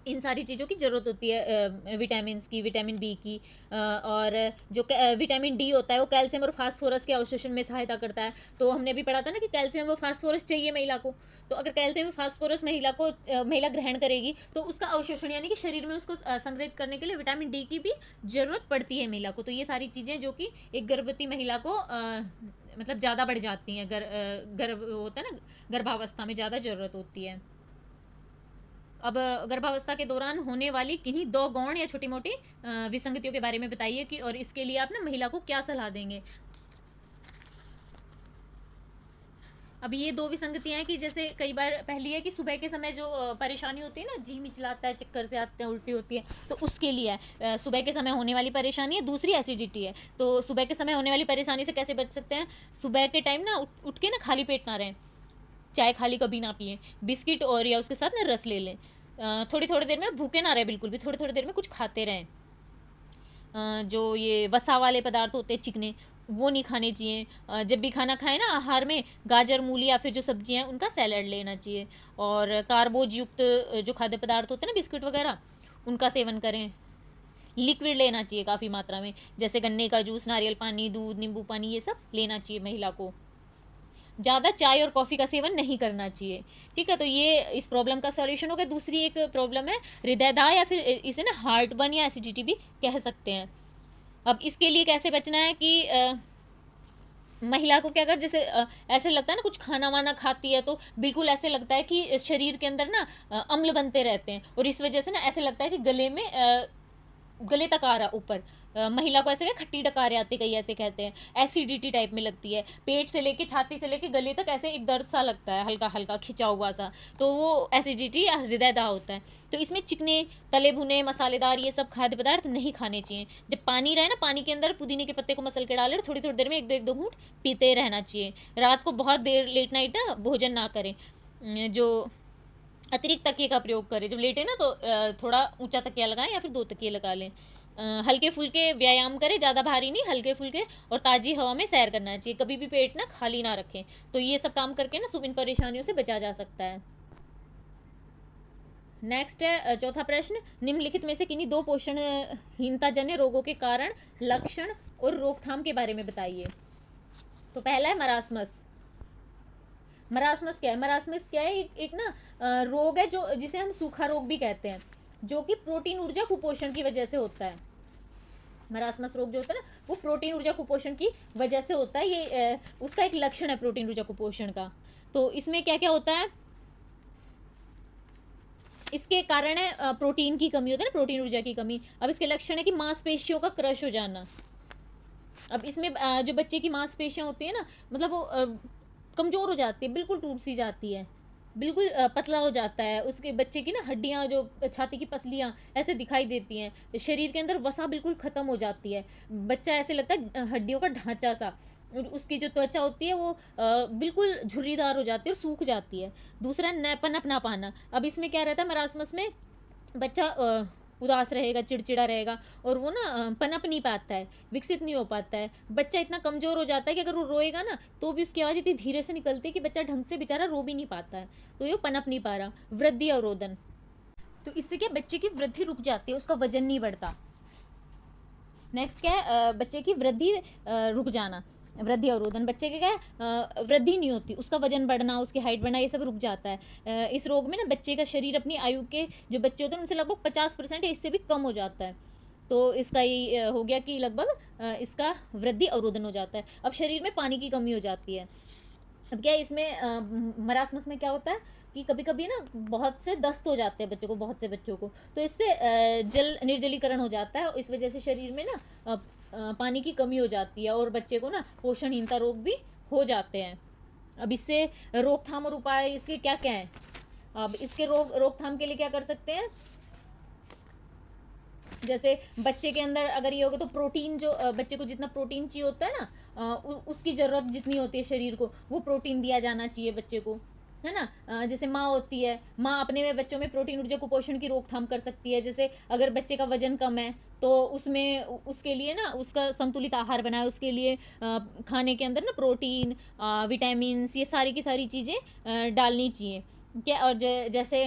Speaker 1: इन सारी चीज़ों की ज़रूरत होती है, विटामिन की, विटामिन बी की, और जो विटामिन डी होता है वो कैल्शियम और फास्फोरस के अवशोषण में सहायता करता है। तो हमने अभी पढ़ा था ना कि कैल्शियम और फास्फोरस चाहिए महिला को, तो अगर कैल्शियम और फास्फोरस महिला ग्रहण करेगी तो उसका अवशोषण यानी कि शरीर में उसको संग्रहित करने के लिए विटामिन डी की भी जरूरत पड़ती है महिला को। तो ये सारी चीज़ें जो कि एक गर्भवती महिला को मतलब ज़्यादा बढ़ जाती हैं, गर्भ होता है ना, गर्भावस्था में ज़्यादा ज़रूरत होती है। अब गर्भावस्था के दौरान होने वाली किन्हीं दो गौण या छोटी मोटी विसंगतियों के बारे में बताइए कि और इसके लिए आप ना महिला को क्या सलाह देंगे। अब ये दो विसंगतियां हैं कि जैसे कई बार पहली है कि सुबह के समय जो परेशानी होती है ना, जी मिचलाता है, चक्कर से आते हैं, उल्टी होती है, तो उसके लिए है सुबह के समय होने वाली परेशानी है। दूसरी एसिडिटी है। तो सुबह के समय होने वाली परेशानी से कैसे बच सकते हैं? सुबह के टाइम ना उठ के ना खाली पेट ना रहें, चाय खाली कभी ना पिए, बिस्किट और या उसके साथ ना रस ले लें। थोड़ी थोड़ी देर में भूखे ना रहे बिल्कुल भी, थोड़ी थोड़ी देर में कुछ खाते रहें। जो ये वसा वाले पदार्थ होते हैं चिकने, वो नहीं खाने चाहिए। जब भी खाना खाएं ना, आहार में गाजर, मूली या फिर जो सब्जियां हैं उनका सैलड लेना चाहिए। और कार्बोज युक्त जो खाद्य पदार्थ होते हैं ना, बिस्किट वगैरह, उनका सेवन करें। लिक्विड लेना चाहिए काफ़ी मात्रा में, जैसे गन्ने का जूस, नारियल पानी, दूध, नींबू पानी, ये सब लेना चाहिए महिला को। ज़्यादा चाय और कॉफ़ी का सेवन नहीं करना चाहिए। ठीक है, तो ये इस प्रॉब्लम का सॉल्यूशन हो गया। दूसरी एक प्रॉब्लम है हृदयदाह, या फिर इसे ना हार्ट बर्न या एसिडिटी भी कह सकते हैं। अब इसके लिए कैसे बचना है कि महिला को क्या कर, जैसे ऐसे लगता है ना, कुछ खाना वाना खाती है तो बिल्कुल ऐसे लगता है कि शरीर के अंदर ना अम्ल बनते रहते हैं, और इस वजह से ना ऐसे लगता है कि गले तक आ रहा ऊपर। महिला को ऐसे क्या खट्टी डकारें आती, कई ऐसे कहते हैं, एसिडिटी टाइप में लगती है, पेट से लेके छाती से लेके गले तक ऐसे एक दर्द सा लगता है, हल्का हल्का खिंचा हुआ सा, तो वो एसिडिटी या हृदयदाह होता है। तो इसमें चिकने, तले भुने, मसालेदार ये सब खाद्य पदार्थ नहीं खाने चाहिए। जब पानी रहे ना, पानी के अंदर पुदीने के पत्ते को मसल के डाले, थोड़ी थोड़ी देर में एक दो घूंट पीते रहना चाहिए। रात को बहुत देर लेट नाइट ना भोजन ना करें। जो अतिरिक्त तकिए का प्रयोग करें, जब लेटे ना तो थोड़ा ऊंचा तकिया लगाएं या फिर दो तकिए लगा लें। हल्के फुल्के व्यायाम करें, ज़्यादा भारी नहीं, हल्के फुल्के, और ताज़ी हवा में सैर करना चाहिए। कभी भी पेट ना खाली ना रखें। तो ये सब काम करके ना इन परेशानियों से बचा जा सकता है। नेक्स्ट है चौथा प्रश्न, निम्नलिखित में से किन्हीं दो पोषणहीनता जन्य रोगों के कारण, लक्षण और रोकथाम के बारे में बताइए। तो पहला है मरासमस। मरासमस क्या है? मरासमस क्या है? एक ना रोग है जो, जिसे हम सूखा रोग भी कहते हैं, जो कि प्रोटीन ऊर्जा कुपोषण की वजह से होता है। मरासमस रोग जो होता है ना, वो प्रोटीन ऊर्जा कुपोषण की वजह से होता है। ये उसका एक लक्षण है प्रोटीन ऊर्जा कुपोषण का। तो इसमें क्या क्या होता है? इसके कारण है प्रोटीन की कमी होती है ना, प्रोटीन ऊर्जा की कमी। अब इसके लक्षण है कि मांसपेशियों का क्रश हो जाना। अब इसमें जो बच्चे की मांसपेशियां होती है ना, मतलब वो कमजोर हो जाती है, बिल्कुल टूट सी जाती है, बिल्कुल पतला हो जाता है। उसके बच्चे की ना हड्डियां, जो छाती की पसलियां ऐसे दिखाई देती हैं, शरीर के अंदर वसा बिल्कुल खत्म हो जाती है। बच्चा ऐसे लगता है हड्डियों का ढांचा सा, और उसकी जो त्वचा होती है वो बिल्कुल झुर्रीदार हो जाती है और सूख जाती है। दूसरा, पनप ना पाना। अब इसमें क्या रहता है मरासमस में? बच्चा उदास रहेगा, चिड़चिड़ा रहेगा, और वो ना पनप नहीं पाता है, विकसित नहीं हो पाता है। बच्चा इतना कमजोर हो जाता है कि अगर वो रोएगा ना, तो भी उसकी आवाज़ इतनी धीरे से निकलती है कि बच्चा ढंग से बेचारा रो भी नहीं पाता है। तो ये पनप नहीं पा रहा। वृद्धि अवरोधन, तो इससे क्या, बच्चे की वृद्धि रुक जाती है, उसका वजन नहीं बढ़ता। नेक्स्ट क्या है? बच्चे की वृद्धि रुक जाना, वृद्धि अवरोधन। बच्चे के क्या है, वृद्धि नहीं होती, उसका वजन बढ़ना, उसकी हाइट बढ़ना, ये सब रुक जाता है। इस रोग में ना बच्चे का शरीर अपनी आयु के जो बच्चे होते हैं उनसे लगभग 50% या इससे भी कम हो जाता है। तो इसका ये हो गया कि लगभग इसका वृद्धि अवरोधन हो जाता है। अब शरीर में पानी की कमी हो जाती है। अब क्या है इसमें, मरासमस में क्या होता है कि कभी कभी ना बहुत से दस्त हो जाते हैं बच्चों को, बहुत से बच्चों को, तो इससे जल निर्जलीकरण हो जाता है, और इस वजह से शरीर में ना पानी की कमी हो जाती है, और बच्चे को ना पोषणहीनता रोग भी हो जाते हैं। अब इससे रोकथाम और उपाय इसके क्या क्या है? अब इसके रोकथाम के लिए क्या कर सकते हैं? जैसे बच्चे के अंदर अगर ये होगा तो प्रोटीन, जो बच्चे को जितना प्रोटीन चाहिए होता है ना, उसकी ज़रूरत जितनी होती है शरीर को, वो प्रोटीन दिया जाना चाहिए बच्चे को, है ना। जैसे माँ होती है, माँ अपने में बच्चों में प्रोटीन ऊर्जा कुपोषण की रोकथाम कर सकती है। जैसे अगर बच्चे का वजन कम है तो उसमें उसके लिए ना उसका संतुलित आहार बनाए, उसके लिए खाने के अंदर ना प्रोटीन, विटामिन, ये सारी की सारी चीज़ें डालनी चाहिए। क्या, और जैसे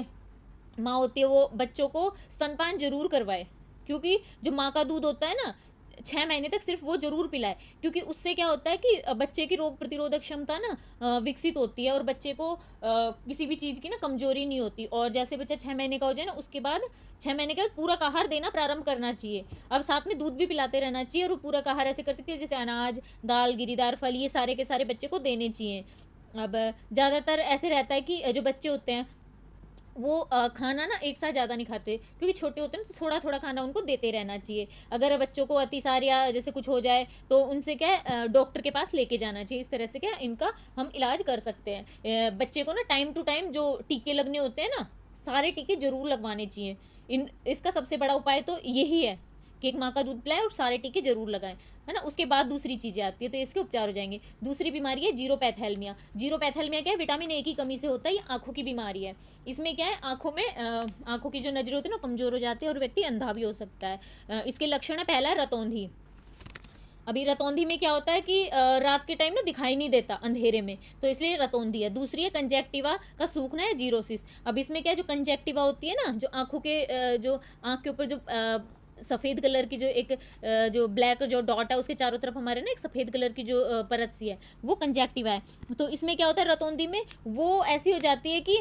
Speaker 1: माँ होती है वो बच्चों को स्तनपान जरूर करवाए, क्योंकि जो माँ का दूध होता है ना, 6 महीने तक सिर्फ वो जरूर पिलाए, क्योंकि उससे क्या होता है कि बच्चे की रोग प्रतिरोधक क्षमता ना विकसित होती है, और बच्चे को किसी भी चीज़ की ना कमजोरी नहीं होती। और जैसे बच्चा 6 महीने का हो जाए ना, उसके बाद 6 महीने के बाद पूरक आहार देना प्रारंभ करना चाहिए। अब साथ में दूध भी पिलाते रहना चाहिए, और पूरक आहार ऐसे कर सकते हैं जैसे अनाज, दाल, गिरीदार फल, ये सारे के सारे बच्चे को देने चाहिए। अब ज़्यादातर ऐसे रहता है कि जो बच्चे होते हैं वो खाना ना एक साथ ज़्यादा नहीं खाते, क्योंकि छोटे होते हैं, तो थोड़ा थोड़ा खाना उनको देते रहना चाहिए। अगर बच्चों को अतिसार या जैसे कुछ हो जाए तो उनसे क्या है, डॉक्टर के पास लेके जाना चाहिए। इस तरह से क्या है, इनका हम इलाज कर सकते हैं। बच्चे को ना टाइम टू टाइम जो टीके लगने होते हैं ना, सारे टीके जरूर लगवाने चाहिए। इसका सबसे बड़ा उपाय तो यही है कि एक माँ का दूध पिलाएं और सारे टीके जरूर लगाएं, है ना। उसके बाद दूसरी चीजें आती है, तो इसके उपचार हो जाएंगे। दूसरी बीमारी है जीरोपैथेलमिया। जीरोपैथेलमिया क्या है, विटामिन ए की कमी से होता है, ये आंखों की बीमारी है। इसमें क्या है, आंखों में आंखों की जो नजर होती है ना, कमजोर हो जाती है, और व्यक्ति अंधा भी हो सकता है। इसके लक्षण है, पहला है रतौंधी। अभी रतौंधी में क्या होता है कि रात के टाइम ना दिखाई नहीं देता अंधेरे में, तो इसलिए रतौंधी है। दूसरी है कंजेक्टिवा का सूखना या जीरोसिस। अब इसमें क्या है, जो कंजेक्टिवा होती है ना, जो आंखों के जो आंख के ऊपर जो सफेद कलर की जो एक जो ब्लैक जो डॉट है, उसके चारों तरफ हमारे ना एक सफेद कलर की जो परत सी है, वो कंजेक्टिवा है। तो इसमें क्या होता है, रतौंधी में वो ऐसी हो जाती है कि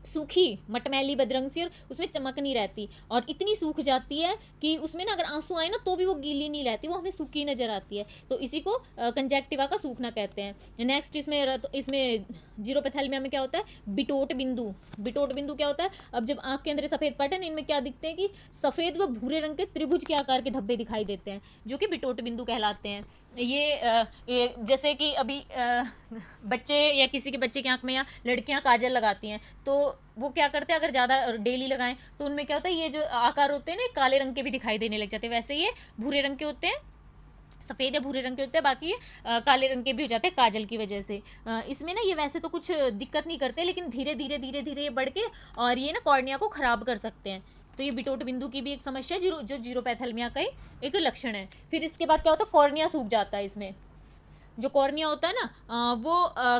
Speaker 1: सूखी मटमैली बदरंग सी, और उसमें चमक नहीं रहती, और इतनी सूख जाती है कि उसमें ना अगर आंसू आए ना तो भी वो गीली नहीं रहती, वो हमें सूखी नजर आती है। तो इसी को कंजेक्टिवा का सूखना कहते हैं। नेक्स्ट इसमें जीरोपैथेलमिया में क्या होता है, बिटोट बिंदु। बिटोट बिंदु क्या होता है, अब जब आंख के अंदर सफेद पैटर्न, इनमें क्या दिखते हैं कि सफेद व भूरे रंग के त्रिभुज के आकार के धब्बे दिखाई देते हैं, जो कि बिटोट बिंदु कहलाते हैं। ये जैसे कि अभी बच्चे या किसी के बच्चे की आंख में या लड़कियां काजल लगाती हैं, तो वो क्या करते हैं, अगर ज़्यादा डेली लगाएं तो उनमें क्या होता है, ये जो आकार होते हैं ना, काले रंग के भी दिखाई देने लग जाते हैं। वैसे ये भूरे रंग के होते हैं, सफ़ेद या भूरे रंग के होते हैं, बाकी ये काले रंग के भी हो जाते हैं काजल की वजह से। इसमें ना ये वैसे तो कुछ दिक्कत नहीं करते, लेकिन धीरे धीरे धीरे धीरे ये बढ़ के और ये ना कॉर्निया को खराब कर सकते हैं। तो ये बिटोट बिंदु की भी एक समस्या है, जो जीरोपैथेलमिया का एक लक्षण है। फिर इसके बाद क्या होता है, कॉर्निया सूख जाता है। इसमें जो कॉर्निया होता है ना, वो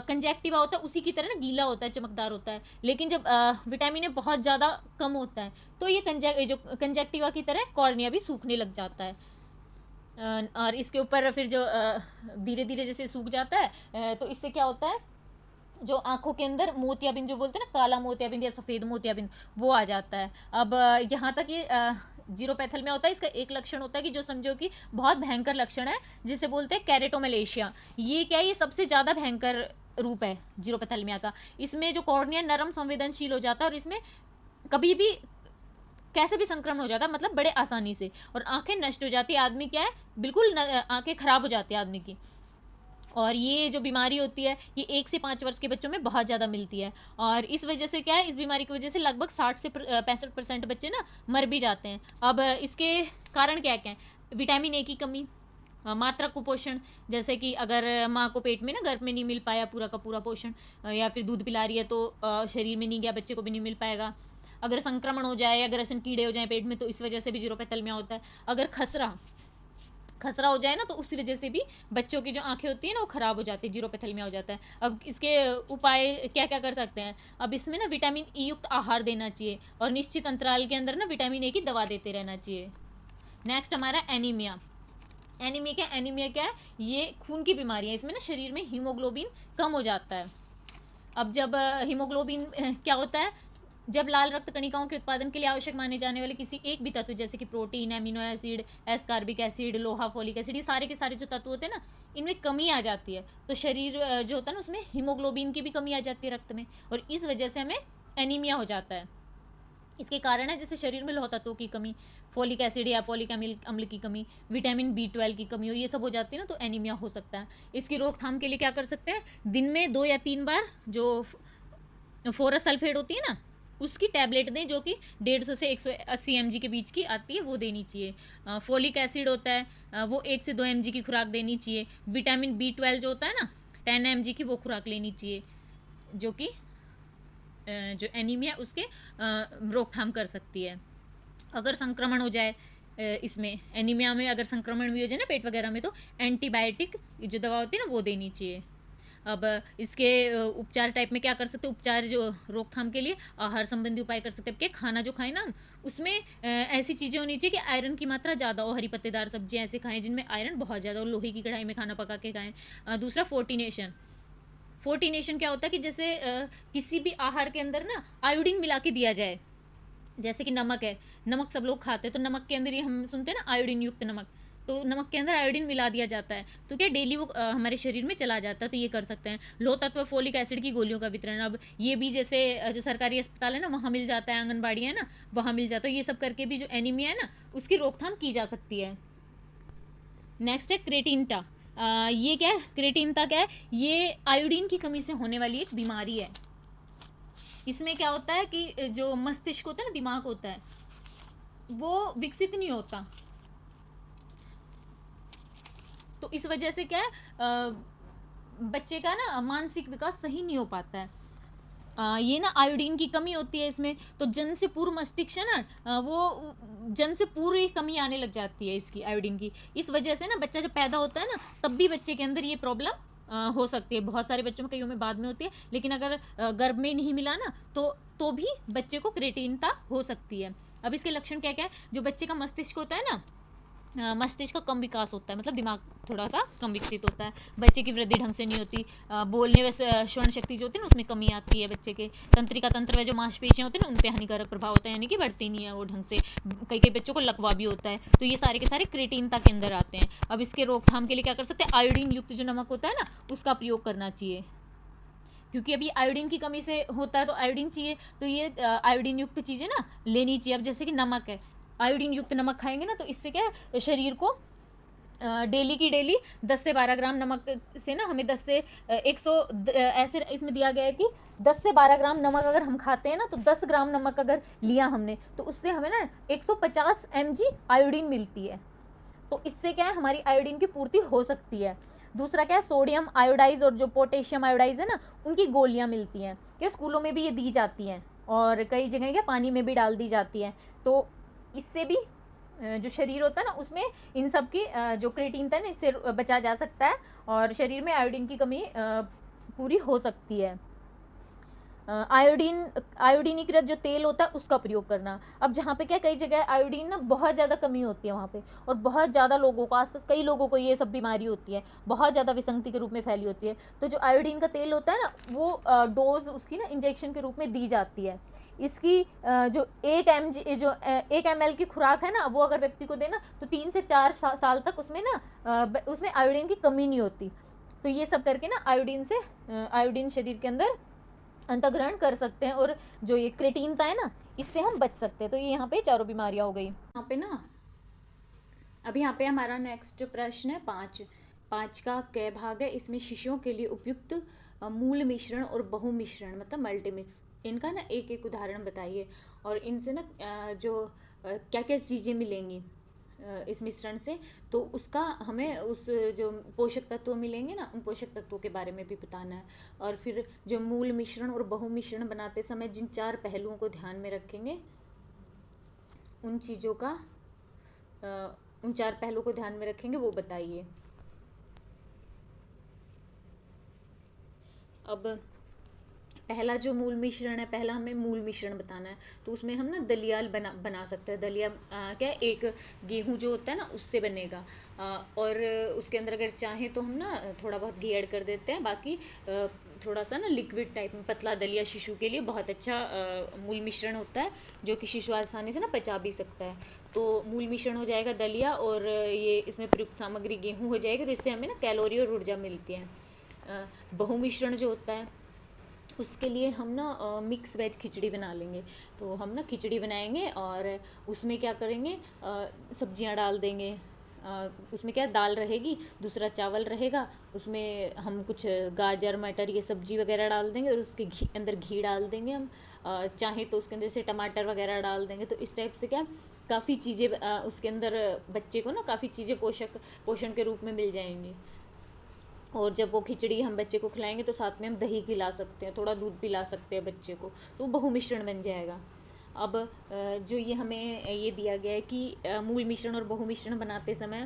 Speaker 1: कंजेक्टिवा होता है, उसी की तरह ना गीला होता है, चमकदार होता है। लेकिन जब विटामिन ए बहुत ज़्यादा कम होता है, तो ये जो कंजेक्टिवा की तरह कॉर्निया भी सूखने लग जाता है। और इसके ऊपर फिर जो धीरे धीरे जैसे सूख जाता है, तो इससे क्या होता है, जो आंखों के अंदर मोतियाबिंद जो बोलते हैं ना, काला मोतियाबिंद या सफ़ेद मोतियाबिंद, वो आ जाता है। अब यहाँ तक ये जीरोपैथल में होता है। इसका एक लक्षण होता है कि जो समझो कि बहुत भयंकर लक्षण है, जिसे बोलते हैं कैरेटोमलेशिया। ये क्या है, ये सबसे ज़्यादा भयंकर रूप है जीरोपैथेलमिया का। इसमें जो कॉर्निया नरम संवेदनशील हो जाता है, और इसमें कभी भी कैसे भी संक्रमण हो जाता है, मतलब बड़े आसानी से, और आंखें नष्ट हो जाती है। आदमी क्या है, बिल्कुल आंखें खराब हो जाती है आदमी की। और ये जो बीमारी होती है, ये 1 से 5 वर्ष के बच्चों में बहुत ज़्यादा मिलती है। और इस वजह से क्या है, इस बीमारी की वजह से लगभग 60 से 65% बच्चे ना मर भी जाते हैं। अब इसके कारण क्या क्या है, विटामिन ए की कमी, मात्रा कुपोषण, जैसे कि अगर माँ को पेट में ना गर्भ में नहीं मिल पाया पूरा का पूरा पोषण, या फिर दूध पिला रही है तो शरीर में नहीं गया, बच्चे को भी नहीं मिल पाएगा। अगर संक्रमण हो जाए, अगर ऐसे कीड़े हो जाए पेट में, तो इस वजह से भी जीरोपैथेलमिया होता है। अगर खसरा खसरा हो जाए ना, तो उसी वजह से भी बच्चों की जो आंखें होती है ना, वो खराब हो जाती है, जीरोपैथेलमिया हो जाता है। अब इसके उपाय क्या क्या कर सकते हैं, अब इसमें ना विटामिन ई युक्त आहार देना चाहिए, और निश्चित अंतराल के अंदर ना विटामिन ए की दवा देते रहना चाहिए। नेक्स्ट हमारा एनीमिया। एनीमिया क्या है, ये खून की बीमारी है। इसमें ना शरीर में हीमोग्लोबिन कम हो जाता है। अब जब हीमोग्लोबिन क्या होता है, जब लाल रक्त कणिकाओं के उत्पादन के लिए आवश्यक माने जाने वाले किसी एक भी तत्व, जैसे कि protein, amino acid, ascorbic acid, लोहा, फोलिक एसिड, ये सारे के सारे जो तत्व होते हैं ना, इनमें कमी आ जाती है, तो शरीर जो होता है ना, उसमें हीमोग्लोबिन की भी कमी आ जाती है रक्त में, और इस वजह से हमें एनीमिया हो जाता है। इसके कारण है जैसे शरीर में लौह तत्वों की कमी, फोलिक एसिड या फोलिक अम्ल की कमी, विटामिन B12 की कमी हो, ये सब हो जाती है ना, तो एनीमिया हो सकता है। इसकी रोकथाम के लिए क्या कर सकते हैं, दिन में 2 या 3 बार जो फोरस सल्फेट होती है ना, उसकी टैबलेट दें, जो कि 150 से 180 mg के बीच की आती है, वो देनी चाहिए। फोलिक एसिड होता है, वो 1 से 2 mg की खुराक देनी चाहिए। विटामिन B12 जो होता है ना, 10 mg की वो खुराक लेनी चाहिए, जो कि जो एनीमिया उसके रोकथाम कर सकती है। अगर संक्रमण हो जाए इसमें एनीमिया में, अगर संक्रमण भी हो जाए ना पेट वगैरह में, तो एंटीबायोटिक जो दवा होती है ना, वो देनी चाहिए। अब इसके उपचार टाइप में क्या कर सकते हैं, उपचार जो रोकथाम के लिए आहार संबंधी उपाय कर सकते हैं कि खाना जो खाएं ना उसमें ऐसी चीज़ें होनी चाहिए कि आयरन की मात्रा ज़्यादा हो, हरी पत्तेदार सब्जियां ऐसे खाएं जिनमें आयरन बहुत ज़्यादा हो, लोहे की कढ़ाई में खाना पका के खाएं। दूसरा फोर्टिनेशन। फोर्टिनेशन क्या होता है कि जैसे किसी भी आहार के अंदर ना आयोडीन मिला के दिया जाए, जैसे कि नमक है, नमक सब लोग खाते हैं तो नमक के अंदर ये हम सुनते हैं ना आयोडीन युक्त नमक, तो नमक के अंदर आयोडीन मिला दिया जाता है तो क्या डेली वो हमारे शरीर में चला जाता है, तो ये कर सकते हैं। लो तत्व फोलिक एसिड की गोलियों का वितरण, अब ये भी जैसे जो सरकारी अस्पताल है ना वहाँ मिल जाता है, आंगनबाड़ी है ना वहाँ मिल जाता है, ये सब करके भी जो एनीमिया है ना उसकी रोकथाम की जा सकती है। नेक्स्ट है क्रेटिनटा। ये क्या है, क्रेटिनता क्या है, ये आयोडीन की कमी से होने वाली एक बीमारी है। इसमें क्या होता है कि जो मस्तिष्क होता है ना, दिमाग होता है, वो विकसित नहीं होता, तो इस वजह से क्या है बच्चे का ना मानसिक विकास सही नहीं हो पाता है। ये ना आयोडीन की कमी होती है इसमें, तो जन्म से पूर्व मस्तिष्क है ना वो जन्म से पूर्व ही कमी आने लग जाती है इसकी आयोडीन की। इस वजह से ना बच्चा जब पैदा होता है ना तब भी बच्चे के अंदर ये प्रॉब्लम हो सकती है। बहुत सारे बच्चों में, कईयों में बाद में होती है, लेकिन अगर गर्भ में नहीं मिला ना तो भी बच्चे को क्रेटिनता हो सकती है। अब इसके लक्षण क्या क्या है, जो बच्चे का मस्तिष्क होता है ना, मस्तिष्क का कम विकास होता है, मतलब दिमाग थोड़ा सा कम विकसित होता है, बच्चे की वृद्धि ढंग से नहीं होती, बोलने व श्रवण शक्ति जो होती है ना उसमें कमी आती है बच्चे के, तंत्रिका तंत्र में जो मांसपेशियां होती है ना उन पे हानिकारक प्रभाव होता है, यानी कि बढ़ती नहीं है वो ढंग से, कई कई बच्चों को लकवा भी होता है, तो ये सारे के सारे क्रेटिनता के अंदर आते हैं। अब इसके रोकथाम के लिए क्या कर सकते हैं, आयोडीन युक्त जो नमक होता है ना उसका प्रयोग करना चाहिए, क्योंकि अभी आयोडीन की कमी से होता है तो आयोडीन चाहिए, तो ये आयोडीन युक्त चीज़ें ना लेनी चाहिए। अब जैसे कि नमक है, आयोडीन युक्त नमक खाएंगे ना तो इससे क्या है, शरीर को डेली की डेली 10 से 12 ग्राम नमक से ना हमें 10 से 100 ऐसे इसमें दिया गया है कि 10 से 12 ग्राम नमक अगर हम खाते हैं ना तो 10 ग्राम नमक अगर लिया हमने तो उससे हमें ना 150 mg आयोडीन मिलती है, तो इससे क्या है हमारी आयोडीन की पूर्ति हो सकती है। दूसरा क्या है, सोडियम आयोडाइज और जो पोटेशियम आयोडाइज है ना उनकी गोलियां मिलती हैं, ये स्कूलों में भी ये दी जाती हैं और कई जगह क्या पानी में भी डाल दी जाती हैं, तो इससे भी जो शरीर होता है ना उसमें इन सब की जो क्रेटिन था ना इससे बचा जा सकता है और शरीर में आयोडीन की कमी पूरी हो सकती है। आयोडीनीकृत जो तेल होता है उसका प्रयोग करना। अब जहाँ पे क्या कई जगह आयोडीन ना बहुत ज़्यादा कमी होती है वहाँ पे, और बहुत ज़्यादा लोगों को, आसपास कई लोगों को ये सब बीमारी होती है, बहुत ज़्यादा विसंगति के रूप में फैली होती है, तो जो आयोडीन का तेल होता है ना वो डोज उसकी ना इंजेक्शन के रूप में दी जाती है। इसकी जो 1 ml की खुराक है ना वो अगर व्यक्ति को देना तो 3 से 4 साल तक उसमें ना उसमें आयोडीन की कमी नहीं होती, तो ये सब करके ना आयोडीन शरीर के अंदर अंतग्रहण कर सकते हैं, और जो ये क्रेटिनता है ना इससे हम बच सकते हैं। तो ये यहाँ पे चारों बीमारियां हो गई। यहाँ पे ना अब यहाँ पे हमारा नेक्स्ट प्रश्न है 5 का क भाग है, इसमें शिशुओं के लिए उपयुक्त मूल मिश्रण और बहु मिश्रण मतलब मल्टीमिक्स, इनका ना एक एक उदाहरण बताइए, और इनसे ना जो क्या क्या चीज़ें मिलेंगी इस मिश्रण से, तो उसका हमें उस जो पोषक तत्व मिलेंगे ना उन पोषक तत्वों के बारे में भी बताना है। और फिर जो मूल मिश्रण और बहु मिश्रण बनाते समय जिन 4 पहलुओं को ध्यान में रखेंगे उन चीज़ों का उन 4 पहलुओं को ध्यान में रखेंगे वो बताइए। अब पहला जो मूल मिश्रण है, पहला हमें मूल मिश्रण बताना है, तो उसमें हम ना दलिया बना सकते हैं। दलिया क्या है, एक गेहूं जो होता है ना उससे बनेगा, और उसके अंदर अगर चाहें तो हम ना थोड़ा बहुत घी ऐड कर देते हैं, बाकी थोड़ा सा ना लिक्विड टाइप में पतला दलिया शिशु के लिए बहुत अच्छा मूल मिश्रण होता है, जो कि शिशु आसानी से ना पचा भी सकता है। तो मूल मिश्रण हो जाएगा दलिया, और ये इसमें प्रयुक्त सामग्री गेहूँ हो जाएगी, तो इससे हमें ना कैलोरी और ऊर्जा मिलती है। बहु मिश्रण जो होता है उसके लिए हम ना मिक्स वेज खिचड़ी बना लेंगे, तो हम ना खिचड़ी बनाएंगे और उसमें क्या करेंगे, सब्जियां डाल देंगे, उसमें क्या दाल रहेगी, दूसरा चावल रहेगा, उसमें हम कुछ गाजर मटर ये सब्जी वगैरह डाल देंगे, और उसके अंदर घी डाल देंगे हम, चाहे तो उसके अंदर से टमाटर वगैरह डाल देंगे, तो इस टाइप से क्या काफ़ी चीज़ें उसके अंदर बच्चे को ना काफ़ी चीज़ें पोषण के रूप में मिल जाएंगी। और जब वो खिचड़ी हम बच्चे को खिलाएंगे तो साथ में हम दही खिला सकते हैं, थोड़ा दूध पिला सकते हैं बच्चे को, तो बहु मिश्रण बन जाएगा। अब जो ये हमें ये दिया गया है कि मूल मिश्रण और बहु मिश्रण बनाते समय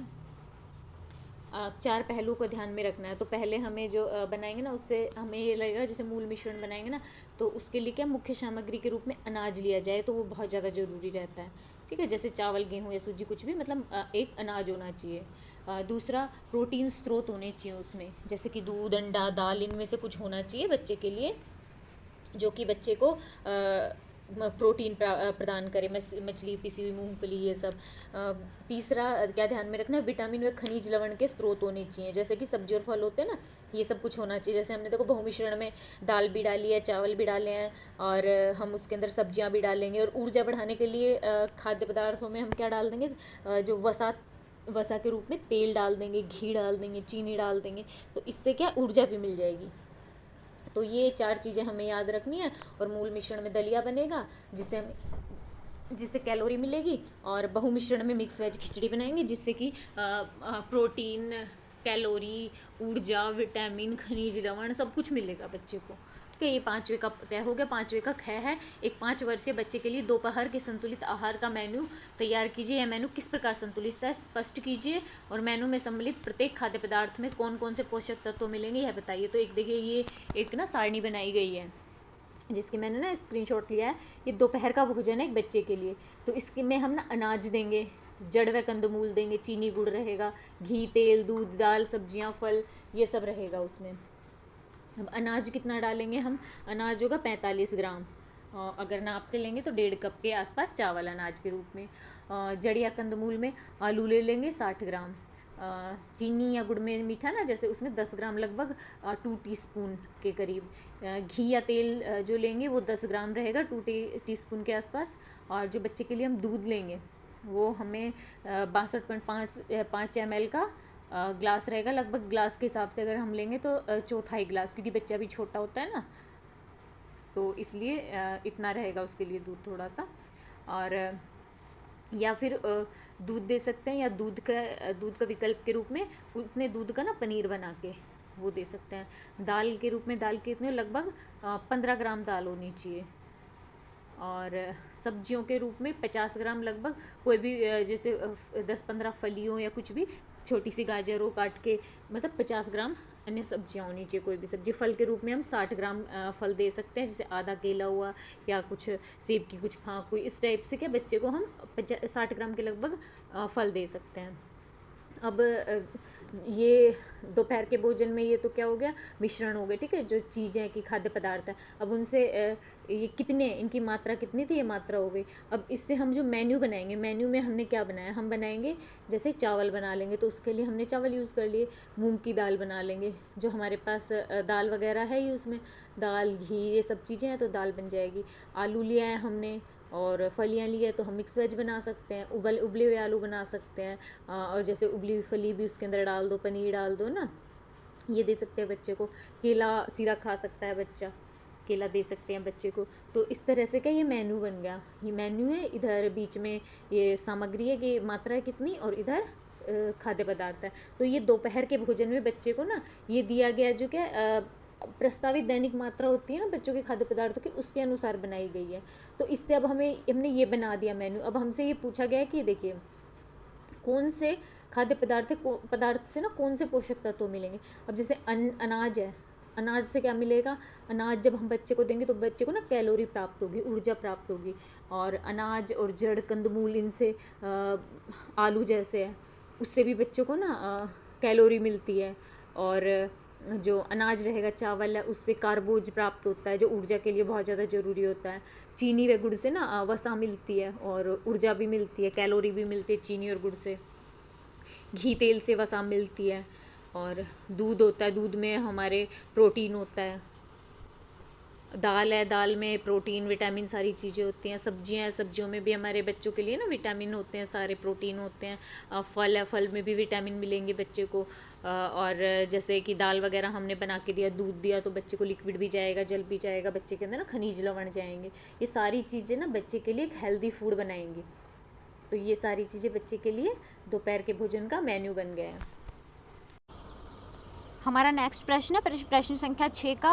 Speaker 1: चार पहलू को ध्यान में रखना है। तो पहले हमें जो बनाएंगे ना, उससे हमें ये लगेगा जैसे मूल मिश्रण बनाएंगे ना, तो उसके लिए क्या मुख्य सामग्री के रूप में अनाज लिया जाए, तो वो बहुत ज़्यादा ज़रूरी रहता है। ठीक है, जैसे चावल, गेहूँ या सूजी, कुछ भी, मतलब एक अनाज होना चाहिए। दूसरा, प्रोटीन स्रोत होने चाहिए उसमें, जैसे कि दूध, अंडा, दाल, इनमें से कुछ होना चाहिए बच्चे के लिए, जो कि बच्चे को प्रोटीन प्रदान करे, मछली, पिसी हुई मूंगफली, ये सब। तीसरा क्या ध्यान में रखना है, विटामिन व खनिज लवण के स्रोत होने चाहिए, जैसे कि सब्जी और फल होते हैं ना, ये सब कुछ होना चाहिए। जैसे हमने देखो बहुमिश्रण में दाल भी डाली है, चावल भी डाले हैं, और हम उसके अंदर सब्जियां भी डालेंगे। और ऊर्जा बढ़ाने के लिए खाद्य पदार्थों में हम क्या डाल देंगे, जो वसा के रूप में तेल डाल देंगे, घी डाल देंगे, चीनी डाल देंगे, तो इससे क्या ऊर्जा भी मिल जाएगी। तो ये चार चीज़ें हमें याद रखनी है। और मूल मिश्रण में दलिया बनेगा, जिससे कैलोरी मिलेगी। और बहुमिश्रण में मिक्स वेज खिचड़ी बनाएंगे, जिससे कि प्रोटीन, कैलोरी, ऊर्जा, विटामिन, खनिज लवण सब कुछ मिलेगा बच्चे को। ठीक है, ये पाँचवें का क्या हो गया, पाँचवें का ख है। एक 5 वर्षीय बच्चे के लिए दोपहर के संतुलित आहार का मेन्यू तैयार कीजिए। यह मेन्यू किस प्रकार संतुलित है, स्पष्ट कीजिए। और मेन्यू में सम्मिलित प्रत्येक खाद्य पदार्थ में कौन कौन से पोषक तत्व मिलेंगे, यह बताइए। तो एक देखिए, ये एक ना सारणी बनाई गई है, जिसकी मैंने ना स्क्रीनशॉट लिया है। ये दोपहर का भोजन है एक बच्चे के लिए। तो इसके में हम ना अनाज देंगे, जड़ व कंदमूल देंगे, चीनी, गुड़ रहेगा, घी, तेल, दूध, दाल, सब्जियां, फल, ये सब रहेगा उसमें। अब अनाज कितना डालेंगे हम, अनाज होगा 45 ग्राम। अगर नाप से लेंगे तो 1.5 कप के आसपास चावल अनाज के रूप में। जड़ या कंदमूल में आलू ले लेंगे 60 ग्राम। चीनी या गुड़ में मीठा ना, जैसे उसमें 10 ग्राम लगभग, 2 टीस्पून के करीब। घी या तेल जो लेंगे वो 10 ग्राम रहेगा, 2 टीस्पून के आसपास। और जो बच्चे के लिए हम दूध लेंगे, वो हमें 62.5 ml का ग्लास रहेगा लगभग। ग्लास के हिसाब से अगर हम लेंगे तो चौथाई ग्लास, क्योंकि बच्चा भी छोटा होता है ना, तो इसलिए इतना रहेगा उसके लिए दूध थोड़ा सा। और या फिर दूध दे सकते हैं, या दूध का विकल्प के रूप में उतने दूध का ना पनीर बना के वो दे सकते हैं। दाल के रूप में, दाल के इतने लगभग 15 ग्राम दाल होनी चाहिए। और सब्जियों के रूप में 50 ग्राम लगभग, कोई भी जैसे 10-15 फलियों या कुछ भी, छोटी सी गाजर हो काट के, मतलब 50 ग्राम अन्य सब्जियां होनी चाहिए, कोई भी सब्जी। फल के रूप में हम 60 ग्राम फल दे सकते हैं, जैसे आधा केला हुआ, या कुछ सेब की कुछ फाँक हुई, इस टाइप से क्या बच्चे को हम 60 ग्राम के लगभग फल दे सकते हैं। अब ये दोपहर के भोजन में ये तो क्या हो गया, मिश्रण हो गए। ठीक है, जो चीज़ें कि खाद्य पदार्थ है, अब उनसे ये कितने, इनकी मात्रा कितनी थी, ये मात्रा हो गई। अब इससे हम जो मेन्यू बनाएंगे, मेन्यू में हमने क्या बनाया, हम बनाएंगे जैसे चावल बना लेंगे, तो उसके लिए हमने चावल यूज़ कर लिए। मूंग की दाल बना लेंगे, जो हमारे पास दाल वगैरह है ही, उसमें दाल, घी, ये सब चीज़ें हैं, तो दाल बन जाएगी। आलू लिया है हमने, और फलियाँ ली है, तो हम मिक्स वेज बना सकते हैं, उबले हुए आलू बना सकते हैं। और जैसे उबली हुई फली भी उसके अंदर डाल दो, पनीर डाल दो ना, ये दे सकते हैं बच्चे को। केला सीधा खा सकता है बच्चा, केला दे सकते हैं बच्चे को। तो इस तरह से क्या ये मेन्यू बन गया, ये मेन्यू है। इधर बीच में ये सामग्री है कि मात्रा है कितनी, और इधर खाद्य पदार्थ है। तो ये दोपहर के भोजन में बच्चे को ना ये दिया गया, जो क्या प्रस्तावित दैनिक मात्रा होती है ना बच्चों के खाद्य पदार्थों की, उसके अनुसार बनाई गई है। तो इससे अब हमने ये बना दिया मेन्यू। अब हमसे ये पूछा गया है कि देखिए, कौन से खाद्य पदार्थ से ना कौन से पोषक तत्व मिलेंगे। अब जैसे अनाज है, अनाज से क्या मिलेगा, अनाज जब हम बच्चे को देंगे तो बच्चे को ना कैलोरी प्राप्त होगी, ऊर्जा प्राप्त होगी। और अनाज और जड़, कंदमूल, इनसे आलू जैसे है, उससे भी बच्चों को ना कैलोरी मिलती है। और जो अनाज रहेगा, चावल है, उससे कार्बोज प्राप्त होता है, जो ऊर्जा के लिए बहुत ज़्यादा ज़रूरी होता है। चीनी व गुड़ से ना वसा मिलती है, और ऊर्जा भी मिलती है, कैलोरी भी मिलती है चीनी और गुड़ से। घी, तेल से वसा मिलती है। और दूध होता है, दूध में हमारे प्रोटीन होता है। दाल है, दाल में प्रोटीन, विटामिन, सारी चीज़ें होती हैं। सब्जियां हैं, सब्जियों में भी हमारे बच्चों के लिए ना विटामिन होते हैं, सारे प्रोटीन होते हैं। फल है, फल में भी विटामिन मिलेंगे बच्चे को। और जैसे कि दाल वगैरह हमने बना के दिया, दूध दिया, तो बच्चे को लिक्विड भी जाएगा, जल भी जाएगा, बच्चे के अंदर ना खनिज लवण जाएंगे। ये सारी चीज़ें ना बच्चे के लिए एक हेल्दी फूड बनाएंगी। तो ये सारी चीज़ें बच्चे के लिए दोपहर के भोजन का मेन्यू बन गया है। हमारा नेक्स्ट प्रश्न है प्रश्न संख्या 6 का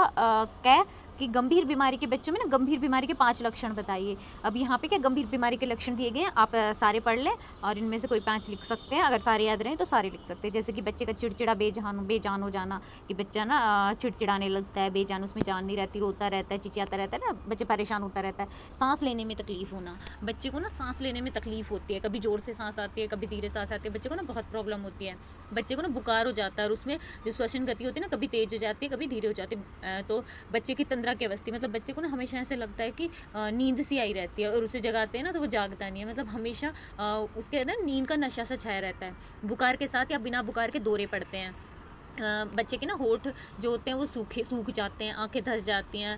Speaker 1: कै कि गंभीर बीमारी के बच्चों में ना गंभीर बीमारी के 5 लक्षण बताइए। अब यहाँ पे क्या गंभीर बीमारी के लक्षण दिए गए हैं, आप सारे पढ़ लें और इनमें से कोई 5 लिख सकते हैं। अगर सारे याद रहें तो सारे लिख सकते हैं। जैसे कि बच्चे का चिड़चिड़ा बेजान हो जाना, कि बच्चा ना चिड़चिड़ाने लगता है, बेजान, उसमें जान नहीं रहती, रोता रहता है, चिचियाता रहता है ना, बच्चे परेशान होता रहता है। सांस लेने में तकलीफ होना, बच्चे को ना सांस लेने में तकलीफ होती है, कभी जोर से सांस आती है, कभी धीरे सांस आती है, बच्चे को ना बहुत प्रॉब्लम होती है। बच्चे को ना बुखार हो जाता है और उसमें जो श्वसन गति होती है ना, कभी तेज हो जाती है, कभी धीरे हो जाती है। तो बच्चे की तंद्रा की अवस्था, मतलब बच्चे को ना हमेशा ऐसे लगता है कि नींद सी आई रहती है और उसे जगाते हैं ना तो वो जागता नहीं है, मतलब हमेशा उसके अंदर नींद का नशा सा छाया रहता है। बुखार के साथ या बिना बुखार के दौरे पड़ते हैं। बच्चे के ना होठ जो होते हैं वो सूख जाते हैं, आंखें धस जाती हैं,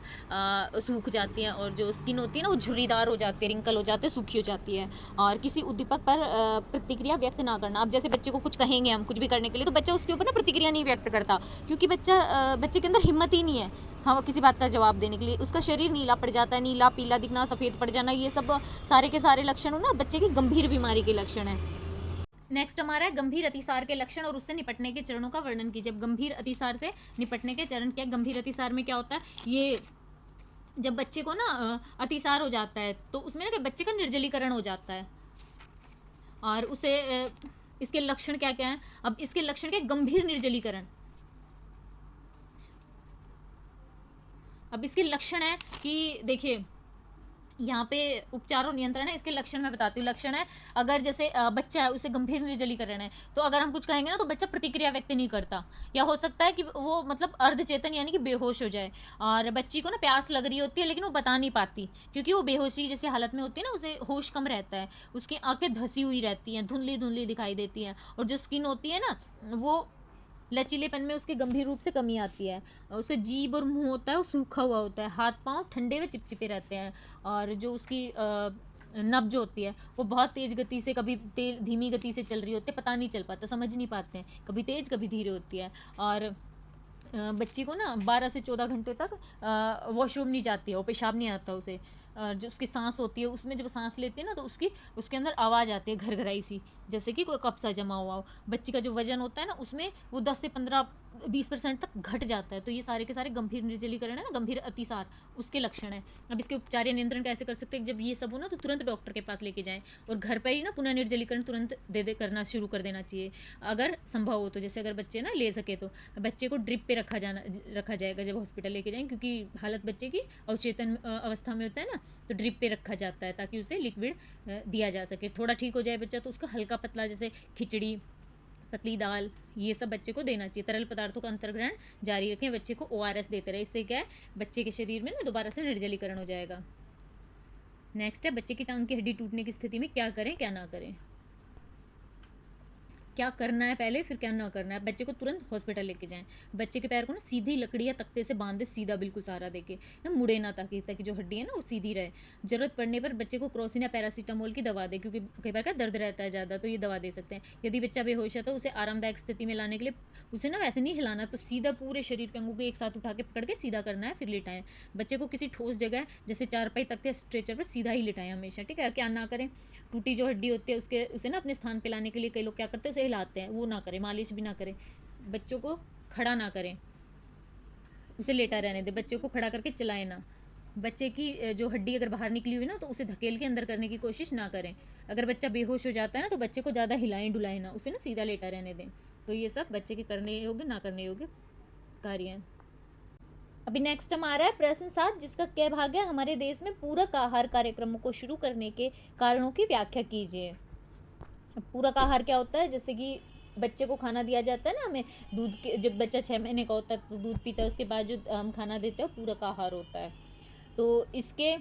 Speaker 1: सूख जाती हैं, और जो स्किन होती है ना वो झुर्रीदार हो जाती है, रिंकल हो जाते हैं, सूखी हो जाती है। और किसी उद्दीपक पर प्रतिक्रिया व्यक्त ना करना। अब जैसे बच्चे को कुछ कहेंगे हम कुछ भी करने के लिए, तो बच्चा उसके ऊपर ना प्रतिक्रिया नहीं व्यक्त करता, क्योंकि बच्चे के अंदर हिम्मत ही नहीं है हाँ किसी बात का जवाब देने के लिए। उसका शरीर नीला पड़ जाता है, नीला पीला दिखना, सफ़ेद पड़ जाना, ये सब सारे के सारे लक्षण हो ना बच्चे की गंभीर बीमारी के लक्षण है। नेक्स्ट हमारा है गंभीर अतिसार के लक्षण और उससे निपटने के चरणों का वर्णन कीजिए। अब गंभीर अतिसार से निपटने के चरण क्या, गंभीर अतिसार में क्या होता है, ये जब बच्चे को ना अतिसार हो जाता है तो उसमें ना बच्चे का निर्जलीकरण हो जाता है, और उसे इसके लक्षण क्या क्या हैं। अब इसके लक्षण क्या, गंभीर निर्जलीकरण। अब इसके लक्षण है कि देखिए यहाँ पे उपचार और नियंत्रण है, इसके लक्षण मैं बताती हूँ। लक्षण है, अगर जैसे बच्चा है उसे गंभीर निर्जलीकरण है, तो अगर हम कुछ कहेंगे ना तो बच्चा प्रतिक्रिया व्यक्त नहीं करता, या हो सकता है कि वो मतलब अर्धचेतन यानी कि बेहोश हो जाए। और बच्ची को ना प्यास लग रही होती है लेकिन वो बता नहीं पाती, क्योंकि वो बेहोशी जैसी हालत में होती है ना, उसे होश कम रहता है, उसकी आंखें धसी हुई रहती हैं, धुंधली धुंधली दिखाई देती हैं, और जो स्किन होती है ना वो लचीलेपन में उसके गंभीर रूप से कमी आती है। उसका जीभ और मुंह होता है वो सूखा हुआ होता है, हाथ पांव ठंडे व चिपचिपे रहते हैं, और जो उसकी नब्ज होती है वो बहुत तेज गति से, कभी धीमी गति से चल रही होती है, पता नहीं चल पाता, समझ नहीं पाते हैं, कभी तेज कभी धीरे होती है। और बच्ची को ना 12 से 14 घंटे तक वॉशरूम नहीं जाती है, वो पेशाब नहीं आता उसे। जो उसकी सांस होती है उसमें जब सांस लेती है ना तो उसके अंदर आवाज़ आती है घरघराई सी, जैसे कि कोई कप सा जमा हुआ हो। बच्ची का जो वजन होता है ना उसमें वो 10 से 15-20% तक घट जाता है। तो ये सारे के सारे गंभीर निर्जलीकरण है ना, गंभीर अतिसार, उसके लक्षण है। अब इसके उपचार या नियंत्रण कैसे कर सकते हैं, जब ये सब हो ना तो तुरंत डॉक्टर के पास लेके जाएं, और घर पर ही ना पुनः निर्जलीकरण तुरंत दे करना शुरू कर देना चाहिए अगर संभव हो तो। जैसे अगर बच्चे ना ले सके तो बच्चे को ड्रिप पे रखा जाएगा जब हॉस्पिटल लेके जाएं, क्योंकि हालत बच्चे की अवचेतन अवस्था में होता है ना, तो ड्रिप पे रखा जाता है ताकि उसे लिक्विड दिया जा सके। थोड़ा ठीक हो जाए बच्चा तो उसका हल्का पतला जैसे खिचड़ी, पतली दाल, ये सब बच्चे को देना चाहिए। तरल पदार्थों का अंतर्ग्रहण जारी रखें, बच्चे को ORS देते रहे, इससे क्या है बच्चे के शरीर में ना दोबारा से निर्जलीकरण हो जाएगा। नेक्स्ट है बच्चे की टांग की हड्डी टूटने की स्थिति में क्या करें क्या ना करें। क्या करना है पहले, फिर क्या ना करना है। बच्चे को तुरंत हॉस्पिटल लेके जाएं। बच्चे के पैर को ना सीधी लकड़ी या तख्ते से बांध दे, सीधा बिल्कुल सहारा देके ना, मुड़े ना, ताकि जो हड्डी है ना वो सीधी रहे। जरूरत पड़ने पर बच्चे को क्रोसिन या पैरासीटामोल की दवा दे, क्योंकि कई बार का दर्द रहता है ज़्यादा, तो ये दवा दे सकते हैं। यदि बच्चा बेहोश है तो उसे आरामदायक स्थिति में लाने के लिए उसे ना वैसे नहीं हिलाना, तो सीधा पूरे शरीर के अंगों को एक साथ उठा के पकड़ के सीधा करना है, फिर लिटाएं। बच्चे को किसी ठोस जगह जैसे चारपाई तख्ते या स्ट्रेचर पर सीधा ही लिटाएं हमेशा, ठीक है। क्या ना करें, टूटी जो हड्डी होती है उसे ना अपने स्थान पे लाने के लिए कई लोग क्या करते हैं उसे हिलाते हैं, वो ना करें। मालिश भी ना करें, बच्चों को खड़ा ना करें, उसे लेटा रहने दें, बच्चे को खड़ा करके चलाएं ना। बच्चे की जो हड्डी अगर बाहर निकली हुई ना तो उसे धकेल के अंदर करने की कोशिश ना करें। अगर बच्चा बेहोश हो जाता है ना तो बच्चे को ज़्यादा हिलाएं डुलाएं ना, उसे ना सीधा लेटा रहने दें। तो ये सब बच्चे के करने योग्य ना करने योग्य कार्य हैं। अभी नेक्स्ट हमारा है प्रश्न 7, जिसका क्या भाग है, हमारे देश में पूरक आहार कार्यक्रमों को शुरू करने के कारणों की व्याख्या कीजिए। पूरक आहार क्या होता है, जैसे कि बच्चे को खाना दिया जाता है ना हमें, दूध के, जब बच्चा 6 महीने का होता है तो दूध पीता है, उसके बाद जो हम खाना देते हैं पूरक आहार होता है। तो इसके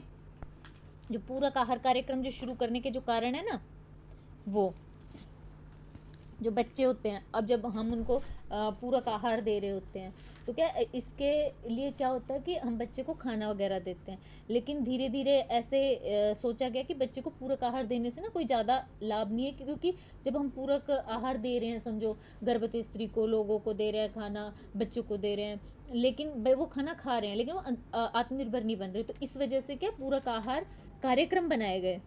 Speaker 1: जो पूरक आहार कार्यक्रम जो शुरू करने के जो कारण है ना, वो जो बच्चे होते हैं, अब जब हम उनको पूरक आहार दे रहे होते हैं तो क्या इसके लिए क्या होता है कि हम बच्चे को खाना वगैरह देते हैं, लेकिन धीरे धीरे ऐसे सोचा गया कि बच्चे को पूरक आहार देने से ना कोई ज़्यादा लाभ नहीं है, क्योंकि जब हम पूरक आहार दे रहे हैं, समझो गर्भवती स्त्री को, लोगों को दे रहे हैं खाना, बच्चों को दे रहे हैं, लेकिन वो खाना खा रहे हैं लेकिन वो आत्मनिर्भर नहीं बन रहे, तो इस वजह से क्या पूरक आहार कार्यक्रम बनाए गए।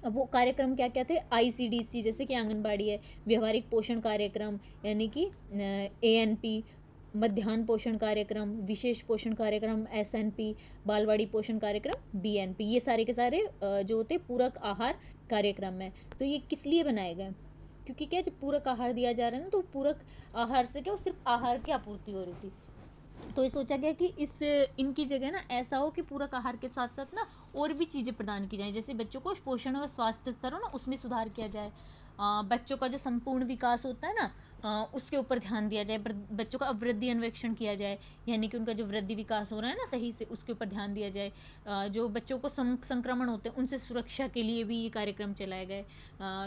Speaker 1: अब वो कार्यक्रम क्या क्या थे, ICDC जैसे कि आंगनबाड़ी है, व्यवहारिक पोषण कार्यक्रम यानी कि ANP, मध्याह्न पोषण कार्यक्रम, विशेष पोषण कार्यक्रम SNP, बालवाड़ी पोषण कार्यक्रम BNP, ये सारे के सारे जो होते पूरक आहार कार्यक्रम है। तो ये किस लिए बनाए गए? क्योंकि क्या जब पूरक आहार दिया जा रहा है ना, तो पूरक आहार से क्या सिर्फ आहार की आपूर्ति हो रही थी, तो ये सोचा गया कि इनकी जगह ना ऐसा हो कि पूरक आहार के साथ साथ ना और भी चीज़ें प्रदान की जाएं, जैसे बच्चों को पोषण व स्वास्थ्य स्तर हो ना उसमें सुधार किया जाए, बच्चों का जो संपूर्ण विकास होता है ना उसके ऊपर ध्यान दिया जाए, बच्चों का वृद्धि अन्वेषण किया जाए, यानी कि उनका जो वृद्धि विकास हो रहा है ना सही से उसके ऊपर ध्यान दिया जाए, जो बच्चों को संक्रमण होते हैं उनसे सुरक्षा के लिए भी ये कार्यक्रम चलाए गए,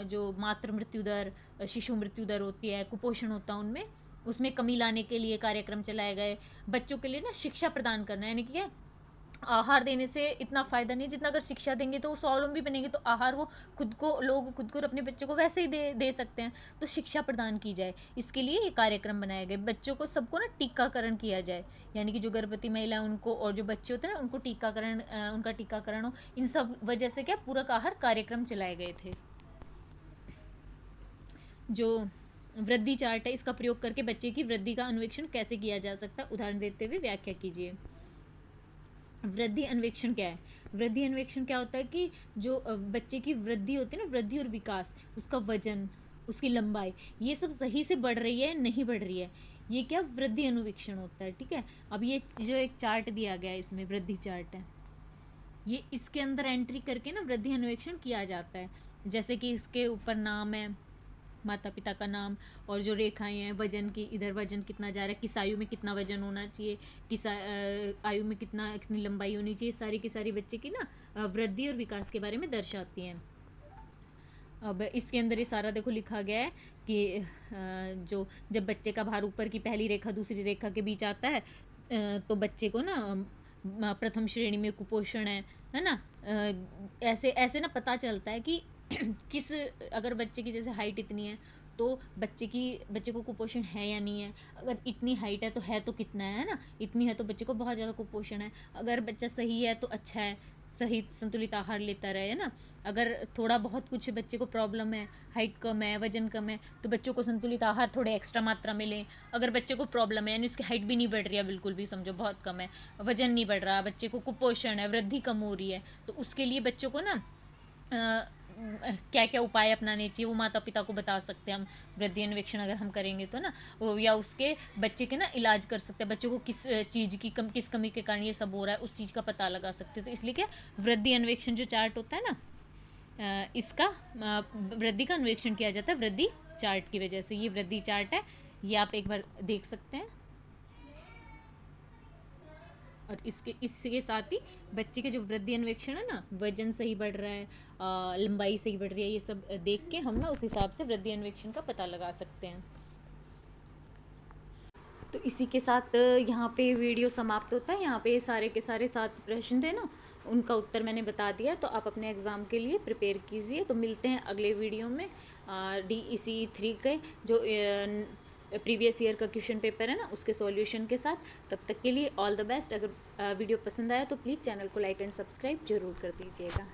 Speaker 1: जो मातृ मृत्यु दर, शिशु मृत्यु दर होती है, कुपोषण होता है उनमें, उसमें कमी लाने के लिए कार्यक्रम चलाए गए, बच्चों के लिए ना शिक्षा प्रदान करना, यानी कि आहार देने से इतना फायदा नहीं, जितना अगर शिक्षा देंगे तो वो स्वावलंबी बनेंगे, तो आहार वो खुद को और अपने बच्चों को वैसे ही दे सकते हैं, तो शिक्षा प्रदान की जाए, इसके लिए ये कार्यक्रम बनाए गए। बच्चों को सबको ना टीकाकरण किया जाए, यानी कि जो गर्भवती महिला उनको और जो बच्चे होते हैं ना उनको उनका टीकाकरण हो, इन सब वजह से क्या पूरक आहार कार्यक्रम चलाए गए थे। जो वृद्धि चार्ट है इसका प्रयोग करके बच्चे की वृद्धि का अन्वेषण कैसे किया जा सकता है, उदाहरण देते हुए व्याख्या कीजिए। वृद्धि अन्वेषण क्या है? वृद्धि अन्वेषण क्या होता है कि जो बच्चे की वृद्धि होती है ना, वृद्धि और विकास, उसका वजन, उसकी लंबाई, ये सब सही से बढ़ रही है नहीं बढ़ रही है, ये क्या वृद्धि अन्वेषण होता है। ठीक है, अब ये जो एक चार्ट दिया गया है इसमें वृद्धि चार्ट है, ये इसके अंदर एंट्री करके ना वृद्धि अन्वेषण किया जाता है, जैसे कि इसके ऊपर नाम है, माता पिता का नाम, और जो रेखाएं हैं वजन की, इधर वजन कितना जा रहा है, किस आयु में कितना वजन होना चाहिए, किस आयु में कितनी लंबाई होनी चाहिए, सारी की सारी बच्चे की ना वृद्धि और विकास के बारे में दर्शाती हैं। अब इसके अंदर ये सारा देखो लिखा गया है कि जो जब बच्चे का भार ऊपर की पहली रेखा दूसरी रेखा के बीच आता है तो बच्चे को ना प्रथम श्रेणी में कुपोषण है ना, ऐसे ऐसे ना पता चलता है कि किस, अगर बच्चे की जैसे हाइट इतनी है तो बच्चे को कुपोषण है या नहीं है, अगर इतनी हाइट है तो कितना है ना, इतनी है तो बच्चे को बहुत ज़्यादा कुपोषण है, अगर बच्चा सही है तो अच्छा है, सही संतुलित आहार लेता रहे, है ना, अगर थोड़ा बहुत कुछ बच्चे को प्रॉब्लम है, हाइट कम है, वजन कम है, तो बच्चों को संतुलित आहार थोड़े एक्स्ट्रा मात्रा में लें। अगर बच्चे को प्रॉब्लम है यानी उसकी हाइट भी नहीं बढ़ रही है, बिल्कुल भी समझो बहुत कम है, वजन नहीं बढ़ रहा, बच्चे को कुपोषण है, वृद्धि कम हो रही है, तो उसके लिए बच्चों को ना क्या क्या उपाय अपनाने चाहिए वो माता पिता को बता सकते हैं हम, वृद्धि अन्वेषण अगर हम करेंगे तो ना, या उसके बच्चे के ना इलाज कर सकते हैं, बच्चों को किस चीज़ की किस कमी के कारण ये सब हो रहा है उस चीज़ का पता लगा सकते हैं। तो इसलिए क्या वृद्धि अन्वेषण जो चार्ट होता है ना इसका वृद्धि का अन्वेषण किया जाता है वृद्धि चार्ट की वजह से। ये वृद्धि चार्ट है, ये आप एक बार देख सकते हैं, और इसके साथ ही बच्चे के जो वृद्धि अन्वेषण है ना, वजन सही बढ़ रहा है, लंबाई सही बढ़ रही है, ये सब देख के हम ना उस हिसाब से वृद्धि अन्वेषण का पता लगा सकते हैं। तो इसी के साथ यहाँ पे वीडियो समाप्त होता है। यहाँ पे सारे के सारे 7 प्रश्न थे ना, उनका उत्तर मैंने बता दिया, तो आप अपने एग्ज़ाम के लिए प्रिपेयर कीजिए। तो मिलते हैं अगले वीडियो में DEC 3 के जो प्रीवियस ईयर का क्वेश्चन पेपर है ना उसके सॉल्यूशन के साथ। तब तक के लिए ऑल द बेस्ट। अगर वीडियो पसंद आया तो प्लीज़ चैनल को लाइक एंड सब्सक्राइब जरूर कर दीजिएगा।